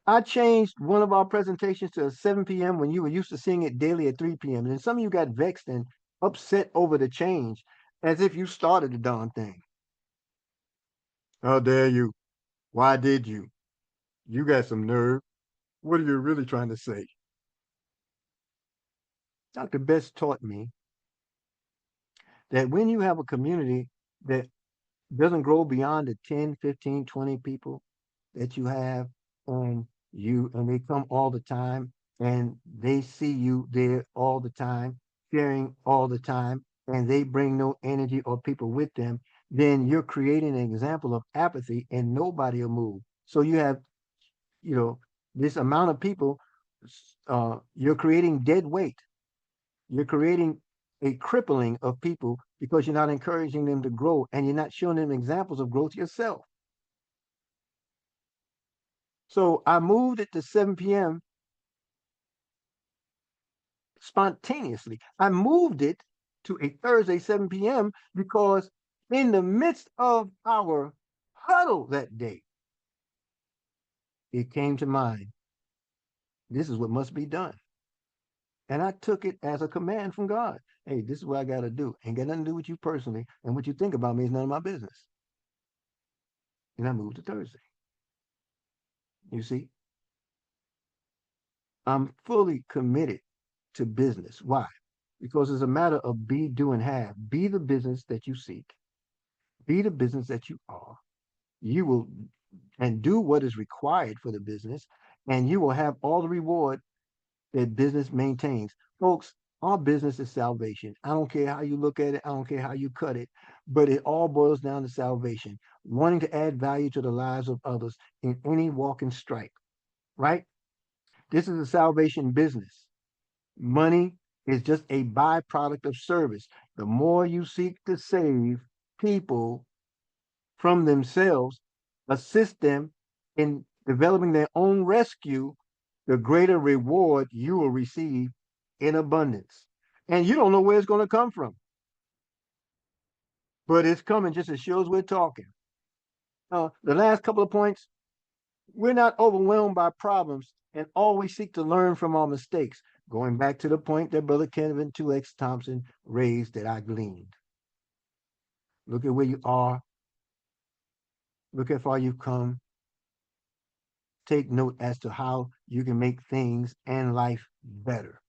I changed one of our presentations to 7 p.m. when you were used to seeing it daily at 3 p.m. And some of you got vexed and upset over the change as if you started the darn thing. How dare you? Why did you? You got some nerve. What are you really trying to say? Dr. Best taught me that when you have a community that doesn't grow beyond the 10, 15, 20 people that you have on you, and they come all the time and they see you there all the time, sharing all the time, and they bring no energy or people with them, then you're creating an example of apathy and nobody will move. So you have, you know, this amount of people, you're creating dead weight. You're creating a crippling of people because you're not encouraging them to grow and you're not showing them examples of growth yourself. So I moved it to 7 p.m. spontaneously. I moved it to a Thursday, 7 p.m. because in the midst of our huddle that day, it came to mind, this is what must be done. And I took it as a command from God. Hey, this is what I got to do. Ain't got nothing to do with you personally. And what you think about me is none of my business. And I moved to Thursday. You see, I'm fully committed to business. Why? Because it's a matter of be, do, and have. Be the business that you seek. Be the business that you are. You will and do what is required for the business, and you will have all the reward that business maintains. Folks, our business is salvation. I don't care how you look at it, I don't care how you cut it, but it all boils down to salvation, wanting to add value to the lives of others in any walk and stripe, right? This is a salvation business. Money is just a byproduct of service. The more you seek to save people from themselves, assist them in developing their own rescue, the greater reward you will receive in abundance. And you don't know where it's going to come from, but it's coming just as sure as we're talking. The last couple of points, we're not overwhelmed by problems and always seek to learn from our mistakes. Going back to the point that Brother Kevin 2X Thompson raised that I gleaned. Look at where you are. Look how far you've come. Take note as to how you can make things and life better.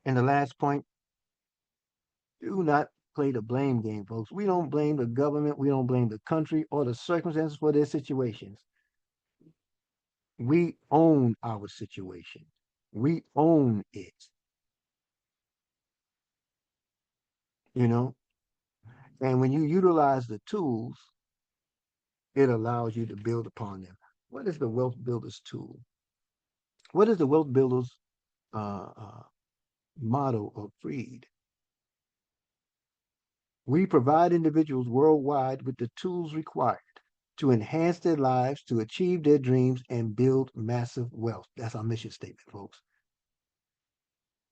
And the last point, do not play the blame game, folks. We don't blame the government, we don't blame the country or the circumstances for their situations. We own our situation. We own it. You know, and when you utilize the tools, it allows you to build upon them. What is the wealth builder's tool? What is the wealth builder's uh, uh, motto or creed? We provide individuals worldwide with the tools required to enhance their lives, to achieve their dreams, and build massive wealth. That's our mission statement, folks.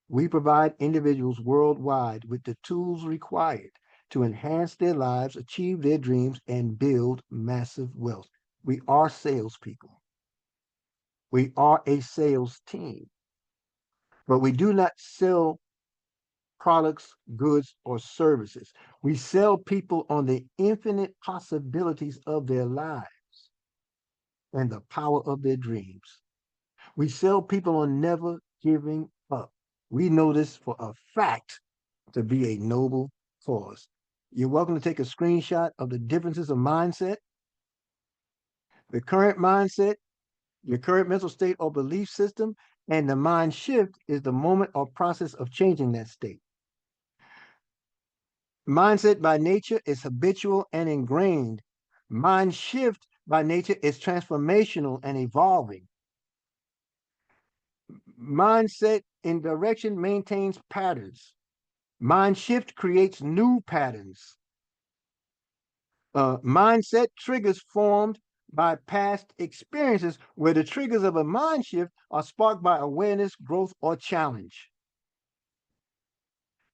We provide individuals worldwide with the tools required to enhance their lives, achieve their dreams, and build massive wealth. We are salespeople. We are a sales team, but we do not sell products, goods, or services. We sell people on the infinite possibilities of their lives and the power of their dreams. We sell people on never giving up. We know this for a fact to be a noble cause. You're welcome to take a screenshot of the differences of mindset. The current mindset, your current mental state or belief system, and the mind shift is the moment or process of changing that state. Mindset by nature is habitual and ingrained. Mind shift by nature is transformational and evolving. Mindset in direction maintains patterns. Mind shift creates new patterns. Mindset triggers formed by past experiences, where the triggers of a mind shift are sparked by awareness, growth, or challenge.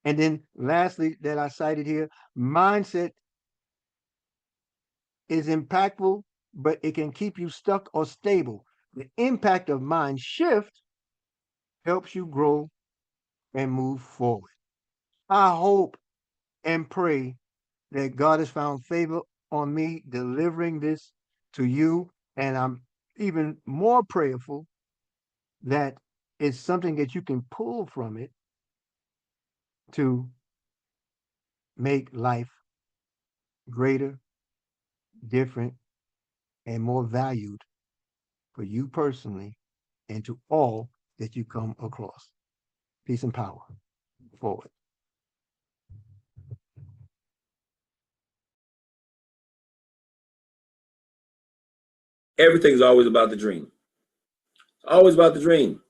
And then lastly, that I cited here, mindset is impactful, but it can keep you stuck or stable. The impact of mind shift helps you grow and move forward. I hope and pray that God has found favor on me delivering this to you. And I'm even more prayerful that it's something that you can pull from it to make life greater, different, and more valued for you personally and to all that you come across. Peace and power. Forward. Everything's always about the dream. Always about the dream.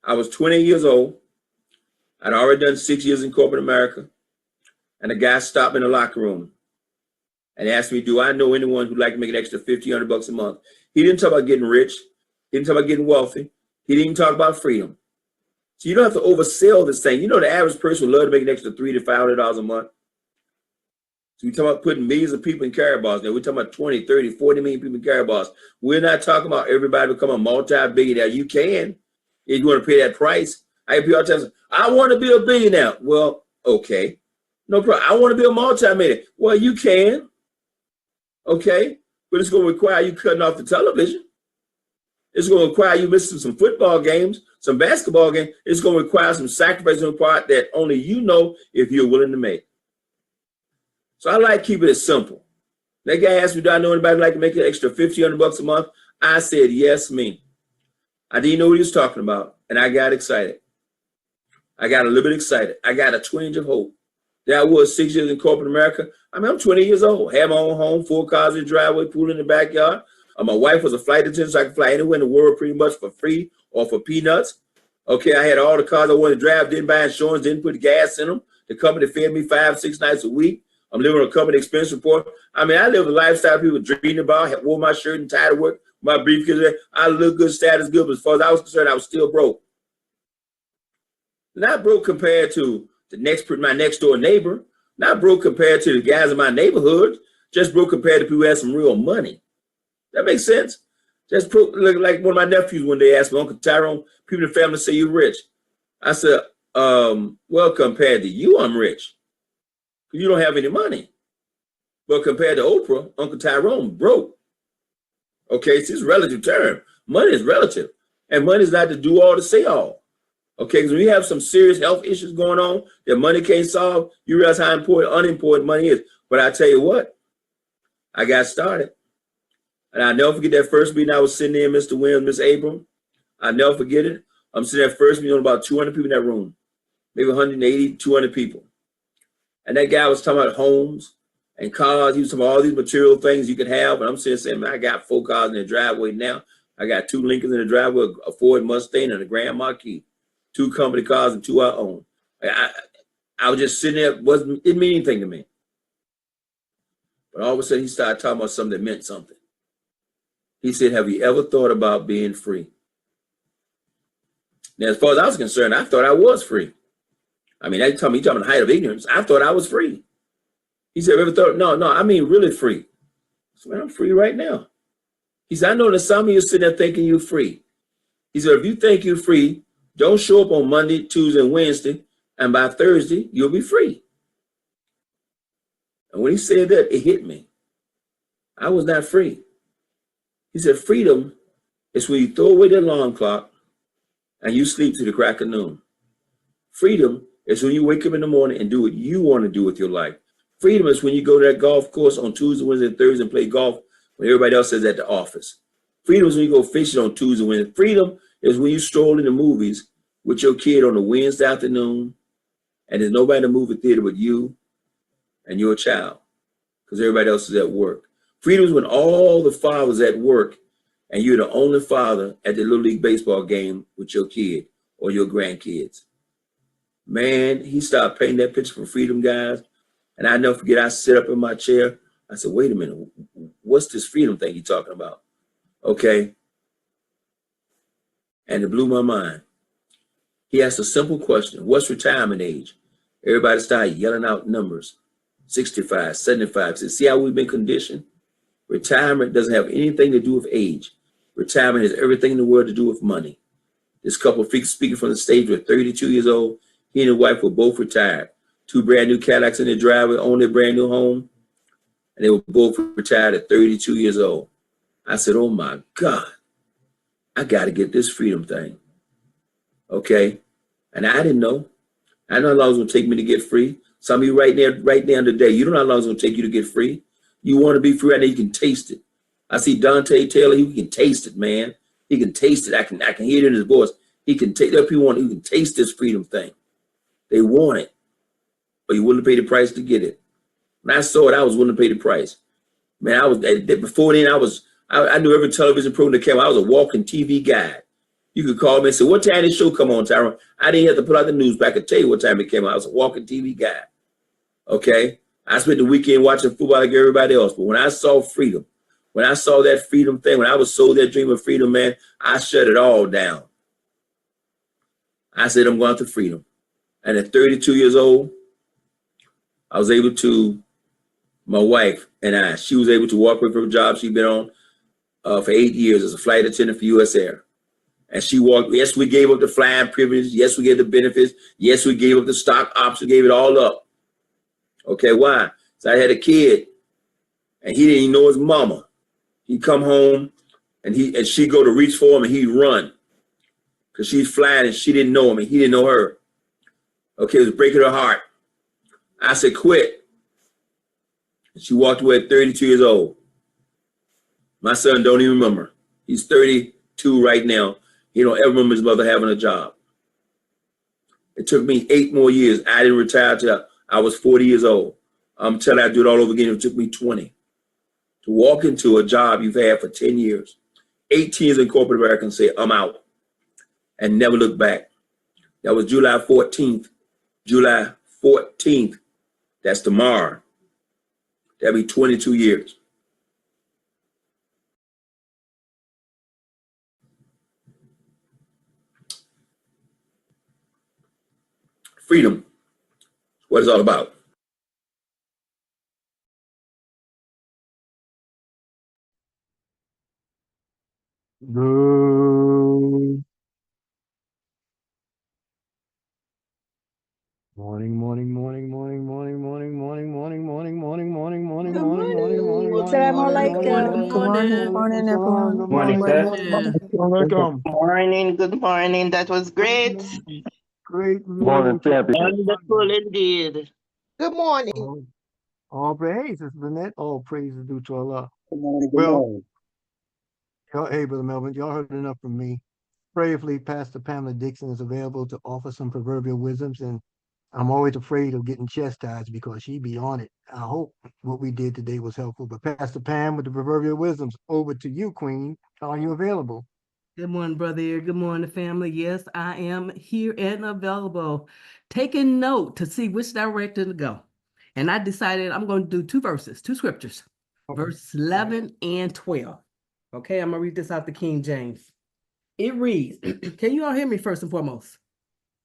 I was 28 years old. I'd already done 6 years in corporate America. And a guy stopped me in the locker room and asked me, do I know anyone who'd like to make an extra $1,500 a month? He didn't talk about getting rich. He didn't talk about getting wealthy. He didn't even talk about freedom. So you don't have to oversell this thing. You know, the average person would love to make an extra $300 to $500 a month. So we're talking about putting millions of people in carry bars. Now we're talking about 20, 30, 40 million people in carry bars. We're not talking about everybody become a multi-billionaire. You can, if you want to pay that price. I hear people tell us, I want to be a billionaire. Well, okay. No problem. I want to be a multi-millionaire. Well, you can. Okay. But it's going to require you cutting off the television. It's going to require you missing some football games, some basketball games. It's going to require some sacrifice on the part that only you know if you're willing to make. So I like keeping it simple. That guy asked me, do I know anybody like to make an extra $1,500 a month? I said, yes, me. I didn't know what he was talking about, and I got excited. I got a little bit excited. I got a twinge of hope. There I was 6 years in corporate America. I mean, I'm 20 years old. Had my own home, 4 cars in the driveway, pool in the backyard. My wife was a flight attendant, so I could fly anywhere in the world pretty much for free or for peanuts. Okay, I had all the cars I wanted to drive, didn't buy insurance, didn't put gas in them. The company fed me 5, 6 nights a week. I'm living on a company expense report. I mean, I live a lifestyle people dreaming about. Wore my shirt and tie to work, my briefcase. I look good, status good, but as far as I was concerned, I was still broke. Not broke compared to my next door neighbor. Not broke compared to the guys in my neighborhood. Just broke compared to people who had some real money. That makes sense. Just like one of my nephews one day asked me, Uncle Tyrone, people in the family say you're rich. I said, well, compared to you, I'm rich. You don't have any money. But compared to Oprah, Uncle Tyrone broke. Okay, it's a relative term. Money is relative. And money is not to do all to say all. Okay, because when you have some serious health issues going on that money can't solve, you realize how unimportant money is. But I tell you what, I got started. And I'll never forget that first meeting I was sitting there, Mr. Williams, Miss Abram. I'll never forget it. I'm sitting at first meeting on about 200 people in that room, maybe 180, 200 people. And that guy was talking about homes and cars. He was talking about all these material things you could have. And I'm sitting saying, man, I got 4 cars in the driveway now. I got 2 Lincolns in the driveway, a Ford Mustang and a Grand Marquis, 2 company cars and 2 I own. I was just sitting there, didn't mean anything to me. But all of a sudden he started talking about something that meant something. He said, have you ever thought about being free? Now, as far as I was concerned, I thought I was free. I mean, they told me, talking the height of ignorance. I thought I was free. He said, ever thought, no, I mean really free. I said, man, I'm free right now. He said, I know that some of you are sitting there thinking you're free. He said, if you think you're free, don't show up on Monday, Tuesday, and Wednesday, and by Thursday, you'll be free. And when he said that, it hit me. I was not free. He said, freedom is when you throw away the alarm clock and you sleep to the crack of noon. Freedom is when you wake up in the morning and do what you want to do with your life. Freedom is when you go to that golf course on Tuesday, Wednesday, and Thursday and play golf when everybody else is at the office. Freedom is when you go fishing on Tuesday, Wednesday. Freedom is when you stroll in the movies with your kid on a Wednesday afternoon and there's nobody in the movie theater but you and your child because everybody else is at work. Freedom is when all the fathers at work and you're the only father at the Little League baseball game with your kid or your grandkids. Man, he started painting that picture for freedom, guys. And I never forget, I sit up in my chair. I said, wait a minute, what's this freedom thing he's talking about? Okay. And it blew my mind. He asked a simple question. What's retirement age? Everybody started yelling out numbers. 65, 75. Said, see how we've been conditioned? Retirement doesn't have anything to do with age. Retirement has everything in the world to do with money. This couple speaking from the stage were 32 years old. He and his wife were both retired. 2 brand new Cadillacs in their driveway, owned their brand new home. And they were both retired at 32 years old. I said, oh my God, I got to get this freedom thing. Okay. And I didn't know. I didn't know how long it was going to take me to get free. Some of you right now today, you don't know how long it's going to take you to get free. You want to be free, I know you can taste it. I see Dante Taylor, he can taste it, man. He can taste it. I can hear it in his voice. He can take that people want, he can taste this freedom thing. They want it, but you're willing to pay the price to get it. When I saw it, I was willing to pay the price. Man, before then, I knew every television program that came out. I was a walking TV guide. You could call me and say, what time did this show come on, Tyrone? I didn't have to put out the news, but I could tell you what time it came out. I was a walking TV guide. Okay? I spent the weekend watching football like everybody else. But when I saw freedom, when I saw that freedom thing, when I was sold that dream of freedom, man, I shut it all down. I said, I'm going to freedom. And at 32 years old, I was able to, my wife and I, she was able to walk away from a job she'd been on for 8 years as a flight attendant for U.S. Air. And she walked, yes, we gave up the flying privileges. Yes, we gave the benefits. Yes, we gave up the stock options, gave it all up. Okay, why? So I had a kid, and he didn't even know his mama. He'd come home, and she'd go to reach for him, and he'd run. Because she's flying, and she didn't know him, and he didn't know her. Okay, it was breaking her heart. I said, quit. And she walked away at 32 years old. My son don't even remember. He's 32 right now. He don't ever remember his mother having a job. It took me 8 more years. I didn't retire till I was 40 years old. I'm telling you, I'd do it all over again. It took me 20 to walk into a job you've had for 10 years, 18 years in corporate America, and say, I'm out, and never look back. That was July 14th. July 14th. That's tomorrow. That'll be 22 years. Freedom. What it's all about. Good morning, morning, morning, morning, morning, morning, morning, morning, morning, morning, morning, morning, Good morning, morning, morning, morning. morning, morning, morning, Good morning, Good morning, morning. morning, Assalam, everyone. good Morning, morning, Good sir. morning. Assalamualaikum. Morning, good morning. That was great. Great Morning, morning to champion. Wonderful indeed. Good morning. all, all praise, Sister Lynette. All praise is due to Allah. Good morning. Good Well, morning. hey, Brother Melvin, y'all heard enough from me. Prayerfully, Pastor Pamela Dixon is available to offer some proverbial wisdoms, and I'm always afraid of getting chastised because she be on it. I hope what we did today was helpful. But Pastor Pam with the proverbial wisdoms, over to you, Queen. Are you available? Good morning, brother. Good morning, family. Yes, I am here and available, taking note to see which direction to go. And I decided I'm going to do 2 verses, 2 scriptures, verse 11 and 12. Okay, I'm going to read this out the King James. It reads, can you all hear me first and foremost?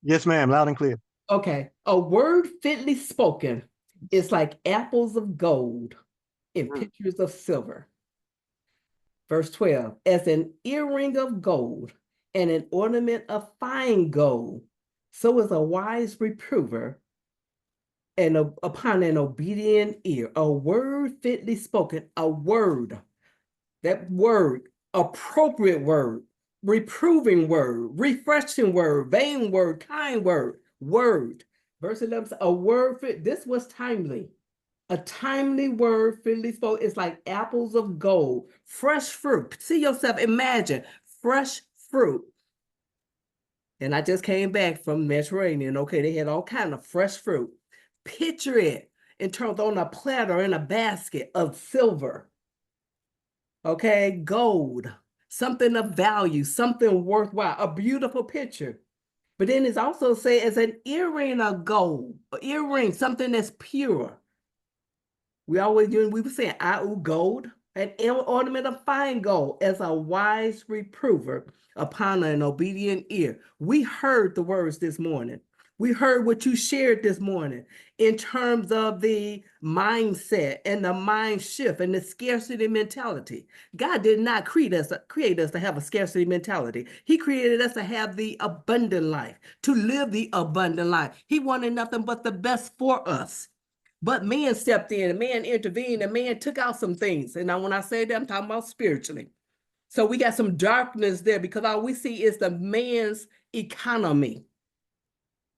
Yes, ma'am. Loud and clear. Okay, a word fitly spoken is like apples of gold in pictures of silver. Verse 12, as an earring of gold and an ornament of fine gold, so is a wise reprover and upon an obedient ear. A word fitly spoken, a word, that word, appropriate word, reproving word, refreshing word, vain word, kind word, word. Verse 11, a word fit, this was timely. A timely word fitly spoken is like apples of gold, fresh fruit. See yourself, imagine fresh fruit. And I just came back from Mediterranean. Okay, they had all kind of fresh fruit. Picture it in terms on a platter in a basket of silver. Okay, gold, something of value, something worthwhile, a beautiful picture. But then it's also say as an earring of gold, earring, something that's pure. We were saying, gold, an ornament of fine gold, as a wise reprover upon an obedient ear. We heard the words this morning. We heard what you shared this morning in terms of the mindset and the mind shift and the scarcity mentality. God did not create us to have a scarcity mentality. He created us to have the abundant life, to live the abundant life. He wanted nothing but the best for us. But man stepped in, and man intervened, and man took out some things. And now when I say that, I'm talking about spiritually. So we got some darkness there because all we see is the man's economy,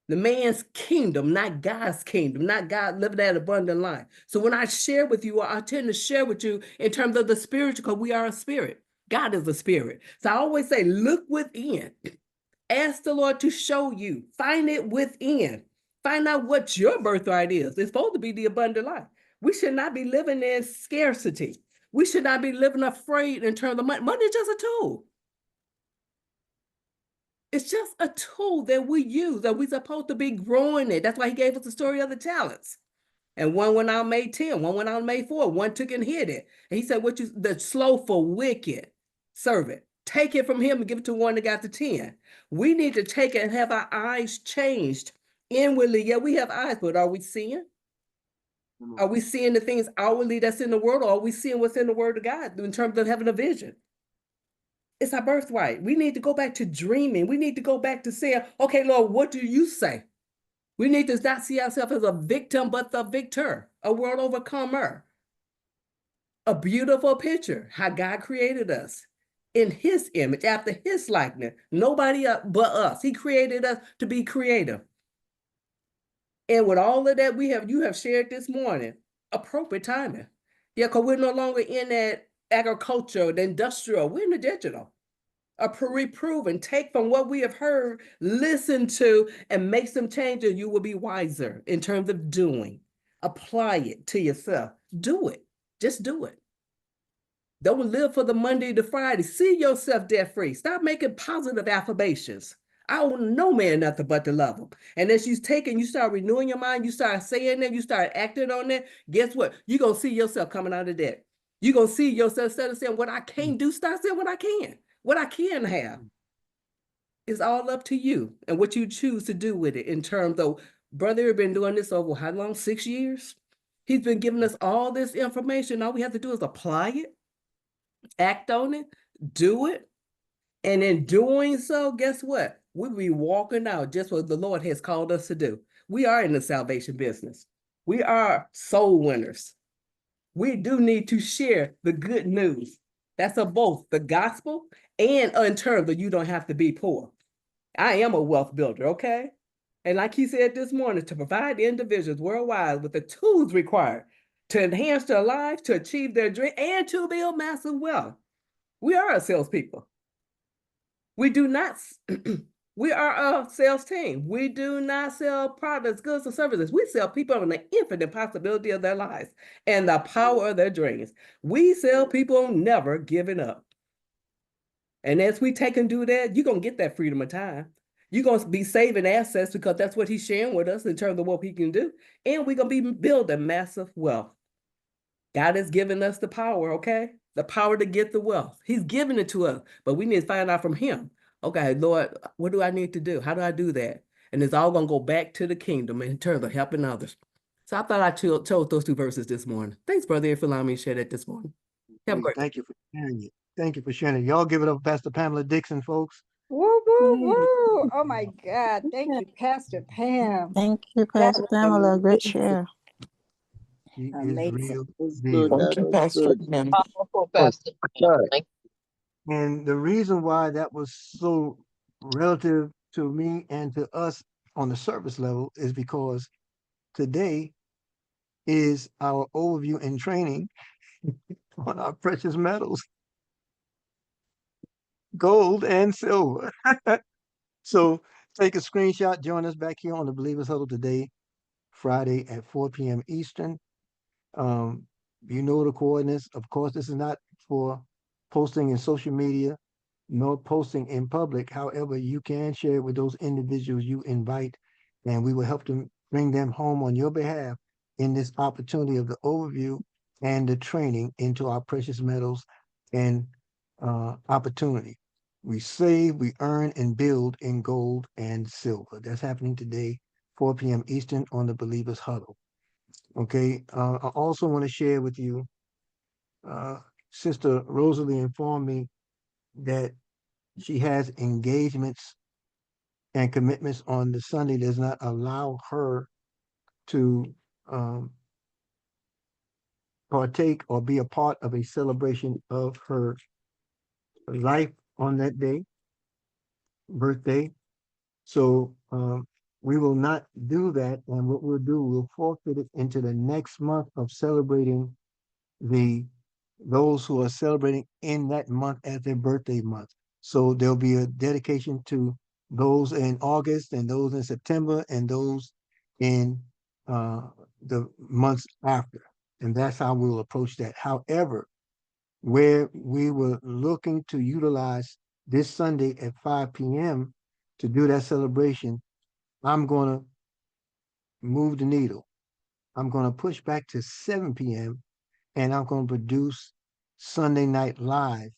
the man's kingdom, not God's kingdom, not God living that abundant life. So when I share with you, I tend to share with you in terms of the spiritual, because we are a spirit. God is a spirit. So I always say, look within. Ask the Lord to show you. Find it within. Find out what your birthright is. It's supposed to be the abundant life. We should not be living in scarcity. We should not be living afraid in terms of money. Money is just a tool. It's just a tool that we use, that we're supposed to be growing it. That's why he gave us the story of the talents. And one went out and made 10, one went out and made 4, one took and hid it. And he said, the slothful, wicked servant. take it from him and give it to one that got the 10. We need to take it and have our eyes changed inwardly. Yeah, we have eyes, but are we seeing? Are we seeing the things outwardly that's in the world, or are we seeing what's in the word of God in terms of having a vision? It's our birthright. We need to go back to dreaming. We need to go back to saying, okay, Lord, what do you say? We need to not see ourselves as a victim, but the victor, a world overcomer. A beautiful picture, how God created us in his image, after his likeness. Nobody but us. He created us to be creative. And with all of that you have shared this morning, appropriate timing. Yeah, because we're no longer in that agricultural, the industrial, we're in the digital. Reprove and take from what we have heard, listen to, and make some changes. You will be wiser in terms of doing. Apply it to yourself. Do it. Just do it. Don't live for the Monday to Friday. See yourself debt free. Stop making positive affirmations. I owe no man nothing but to love him. And as you take and you start renewing your mind, you start saying that, you start acting on that, guess what? You're going to see yourself coming out of debt. You're going to see yourself, instead of saying what I can't do, start saying what I can have. It's all up to you and what you choose to do with it in terms of, brother, been doing this over how long? 6 years? He's been giving us all this information. All we have to do is apply it, act on it, do it. And in doing so, guess what? We'll be walking out just what the Lord has called us to do. We are in the salvation business. We are soul winners. We do need to share the good news. That's of both the gospel and in terms of you don't have to be poor. I am a wealth builder, okay? And like he said this morning, to provide individuals worldwide with the tools required to enhance their lives, to achieve their dream, and to build massive wealth. We are a salespeople. We do not, we are a sales team. We do not sell products, goods, or services. We sell people on the infinite possibility of their lives and the power of their dreams. We sell people never giving up. And as we take and do that, you're going to get that freedom of time. You're going to be saving assets because that's what he's sharing with us in terms of what he can do. And we're going to be building massive wealth. God has given us the power, okay? The power to get the wealth. He's given it to us, but we need to find out from him. Okay, Lord, what do I need to do? How do I do that? And it's all going to go back to the kingdom in terms of helping others. So I thought I chose those 2 verses this morning. Thanks, brother, for allowing me to share that this morning. Have a great Thank you for sharing it. Thank you for sharing it. Y'all give it up, Pastor Pamela Dixon, folks. Woo, woo, woo. Oh my God. Thank you, Pastor Pam. Thank you, That Pastor was Pamela. Great amazing. share. She is Amazing. real was deal. good. Thank That you, was Pastor good. Pam. Powerful, Oh, Pastor Pam. sorry. Thank And the reason why that was so relative to me and to us on the surface level is because today is our overview and training on our precious metals, gold and silver. So take a screenshot, join us back here on the Believers Huddle today, Friday at 4 p.m. Eastern. You know the coordinates. Of course, this is not for posting in social media, nor posting in public. However, you can share it with those individuals you invite, and we will help them bring them home on your behalf in this opportunity of the overview and the training into our precious metals and opportunity. We save, we earn, and build in gold and silver. That's happening today, 4 p.m. Eastern on the Believers Huddle. Okay. I also want to share with you, Sister Rosalie informed me that she has engagements and commitments on the Sunday does not allow her to partake or be a part of a celebration of her life on that day, birthday. So we will not do that. And what we'll do, we'll forfeit it into the next month of celebrating those who are celebrating in that month as their birthday month. So there'll be a dedication to those in August and those in September and those in the months after. And that's how we'll approach that. However, where we were looking to utilize this Sunday at 5 p.m. to do that celebration, I'm going to move the needle. I'm going to push back to 7 p.m. and I'm going to produce Sunday Night Live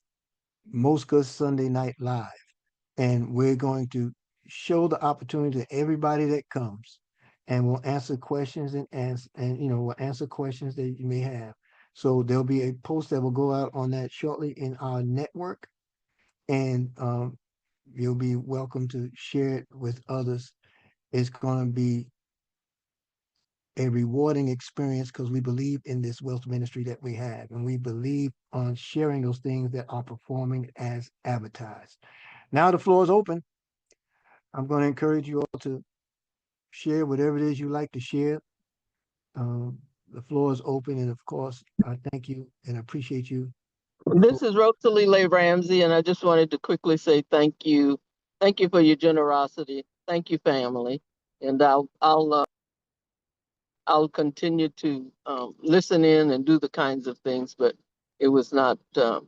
Mosca Sunday Night Live. And we're going to show the opportunity to everybody that comes, and we'll answer questions and we'll answer questions that you may have. So there'll be a post that will go out on that shortly in our network, and you'll be welcome to share it with others. It's going to be a rewarding experience because we believe in this wealth ministry that we have, and we believe on sharing those things that are performing as advertised. Now the floor is open. I'm going to encourage you all to share whatever it is you like to share. The floor is open, and of course, I thank you and appreciate you. This is Rosalie Leigh Ramsey, and I just wanted to quickly say thank you. Thank you for your generosity. Thank you, family. And I'll continue to listen in and do the kinds of things, but it was not a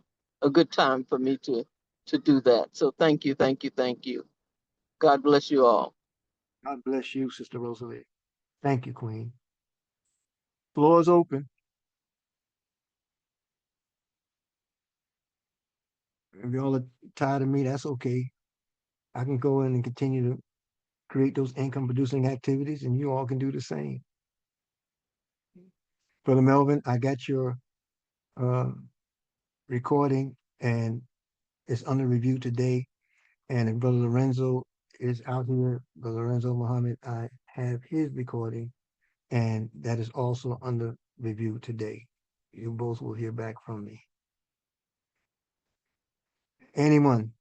good time for me to do that. So thank you, thank you, thank you. God bless you all. God bless you, Sister Rosalie. Thank you, Queen. Floor is open. If y'all are tired of me, that's okay. I can go in and continue to create those income producing activities, and you all can do the same. Brother Melvin, I got your uh, recording, and it's under review today. And if Brother Lorenzo is out here, Brother Lorenzo Muhammad, I have his recording, and that is also under review today. You both will hear back from me. Anyone?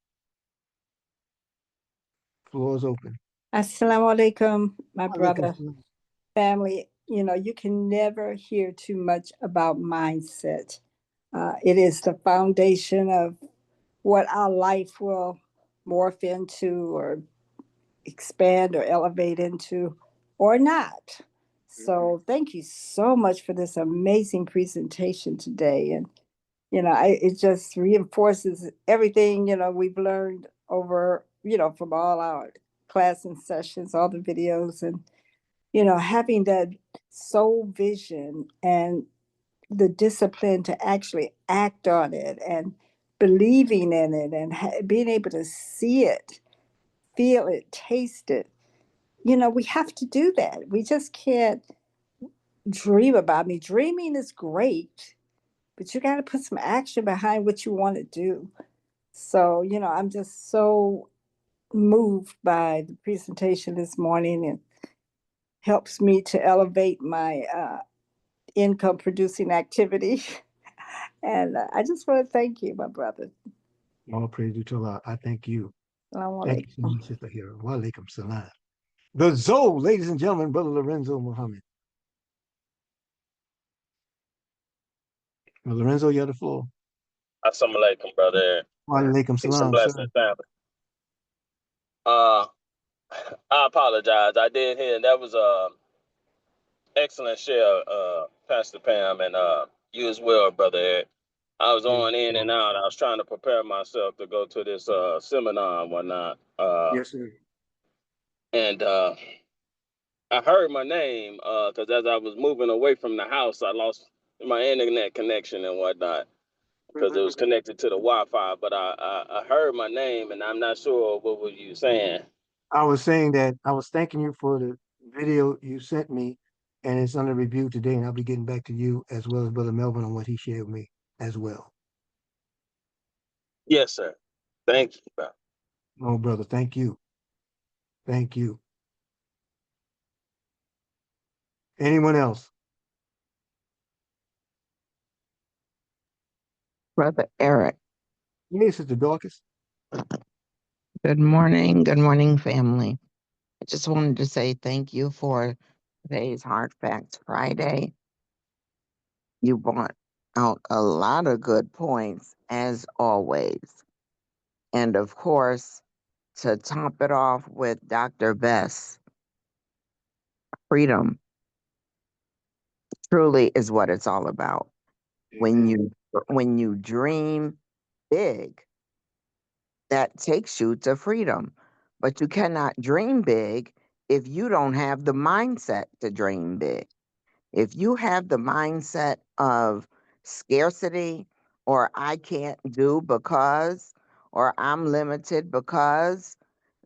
Floor is open. Assalamu alaikum, my brother. Alaikum. Family, you can never hear too much about mindset. It is the foundation of what our life will morph into or expand or elevate into or not. So thank you so much for this amazing presentation today. And, it just reinforces everything, we've learned over, from all our class and sessions, all the videos, and, having that soul vision and the discipline to actually act on it and believing in it and being able to see it, feel it, taste it. We have to do that. We just can't dream about me. Dreaming is great, but you got to put some action behind what you want to do. So, I'm just so moved by the presentation this morning and helps me to elevate my income producing activity. And I just want to thank you, my brother. All praise to Allah. I thank you. Assalamu Thank you so alaikum. much, Sister Hero. Wa alaikum salam. The Zoe, ladies and gentlemen, Brother Lorenzo Muhammad. Lorenzo, you have the floor. Assalamu alaikum, brother. Wa alaikum Peace and salam, sir. blessings, family. I apologize. I did hear that was a excellent share, Pastor Pam, and you as well, brother Ed. I was Yes, on in and out. I was trying to prepare myself to go to this seminar and whatnot. yes, sir. And I heard my name because as I was moving away from the house, I lost my internet connection and whatnot because it was connected to the Wi-Fi. But I heard my name, and I'm not sure what were you saying. I was saying that I was thanking you for the video you sent me, and it's under review today, and I'll be getting back to you as well as Brother Melvin on what he shared with me as well. Yes, sir. Thank you, bro. Oh, brother, thank you. Thank you. Anyone else? Brother Eric. Yes, Sister Dorcas. Good morning, family. I just wanted to say thank you for today's Hard Facts Friday. You brought out a lot of good points, as always. And of course, to top it off with Dr. Bess, freedom truly is what it's all about. Amen. When you dream big, that takes you to freedom. But you cannot dream big if you don't have the mindset to dream big. If you have the mindset of scarcity or I can't do because, or I'm limited because,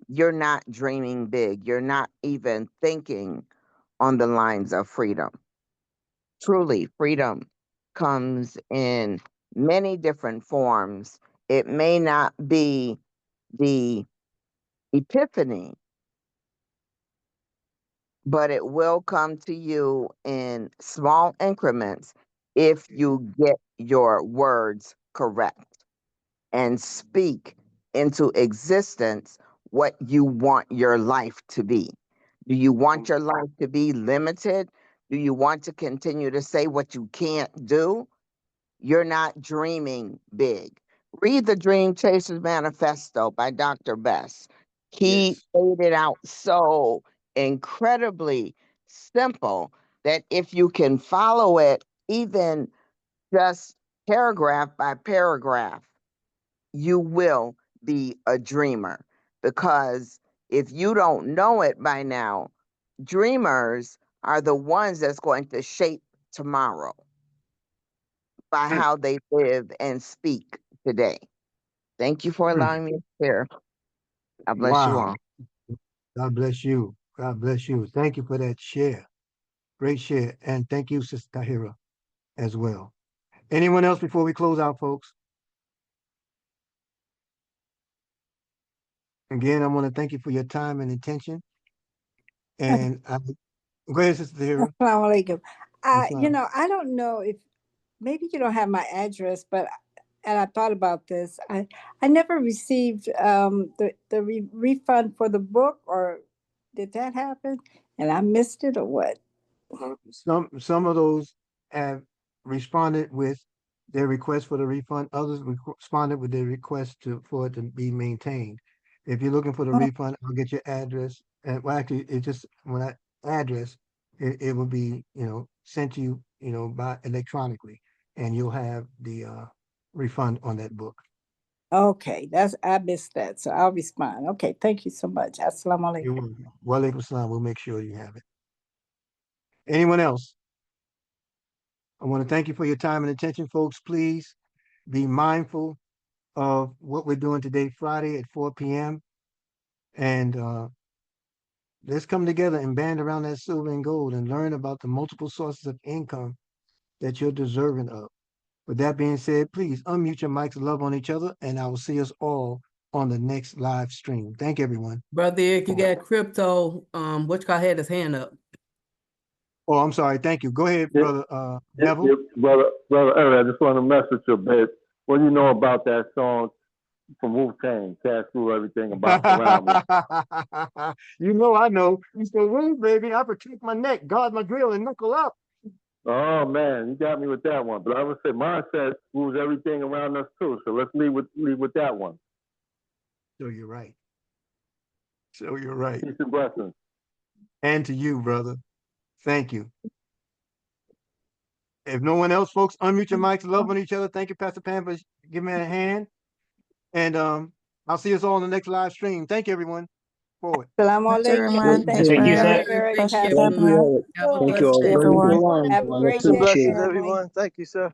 you're not dreaming big. You're not even thinking on the lines of freedom. Truly, freedom comes in many different forms. It may not be the epiphany, but it will come to you in small increments if you get your words correct and speak into existence what you want your life to be. Do you want your life to be limited? Do you want to continue to say what you can't do? You're not dreaming big. Read the Dream Chasers Manifesto by Dr. Bess. He Yes. laid it out so incredibly simple that if you can follow it, even just paragraph by paragraph, you will be a dreamer. Because if you don't know it by now, dreamers are the ones that's going to shape tomorrow by how they live and speak today. Thank you for Hmm. allowing me to share. God bless you Wow. all. God bless you. God bless you. Thank you for that share. Great share. And thank you, Sister Tahira, as well. Anyone else before we close out, folks? Again, I want to thank you for your time and attention. And go ahead, Sister Tahira. Assalamu alaikum. You Islam. know, I don't know if maybe you don't have my address, but and I thought about this. I never received the refund for the book, or did that happen? And I missed it, or what? Some of those have responded with their request for the refund. Others responded with their request for it to be maintained. If you're looking for the Oh, refund, I'll get your address. And well, actually, it just when I address, it will be sent to you by electronically, and you'll have the refund on that book. okay, I missed that, so I'll respond. Okay, thank you so much. Assalamu You're alaikum. welcome. Walaikum salam. We'll make sure you have it. Anyone else? I want to thank you for your time and attention, folks. Please be mindful of what we're doing today, Friday at 4 p.m. And let's come together and band around that silver and gold and learn about the multiple sources of income that you're deserving of. With that being said, please unmute your mics, love on each other, and I will see us all on the next live stream. Thank everyone. Brother Eric, you got crypto. Which guy had his hand up? Oh, I'm sorry. Thank you. Go ahead, Yeah, brother Neville. brother Eric, I just want to message you a bit. What do you know about that song from Wu-Tang, Cash Through Everything About Around Me? You know I know. You say, "Wait, baby, I protect my neck, guard my grill, and knuckle up." Oh man, you got me with that one. But I would say mindset rules everything around us too. So let's leave with that one. So you're right. So you're right. Peace and blessings. And to you, brother. Thank you. If no one else, folks, unmute your mics, love on each other. Thank you, Pastor Pam, for giving me a hand. And I'll see us all on the next live stream. Thank you, everyone. Forward. Assalamu Thanks, alaikum. everyone. Thank Thanks, Thank you, you, sir. Brother Brother Eric. Thank Pastor Have you. a Thank Pamela. you. wonderful Thank Have a you blessed all Day, day. very everyone. much. Have a I much great Peace and day, appreciate blessings, it. family. everyone. Thank you, sir.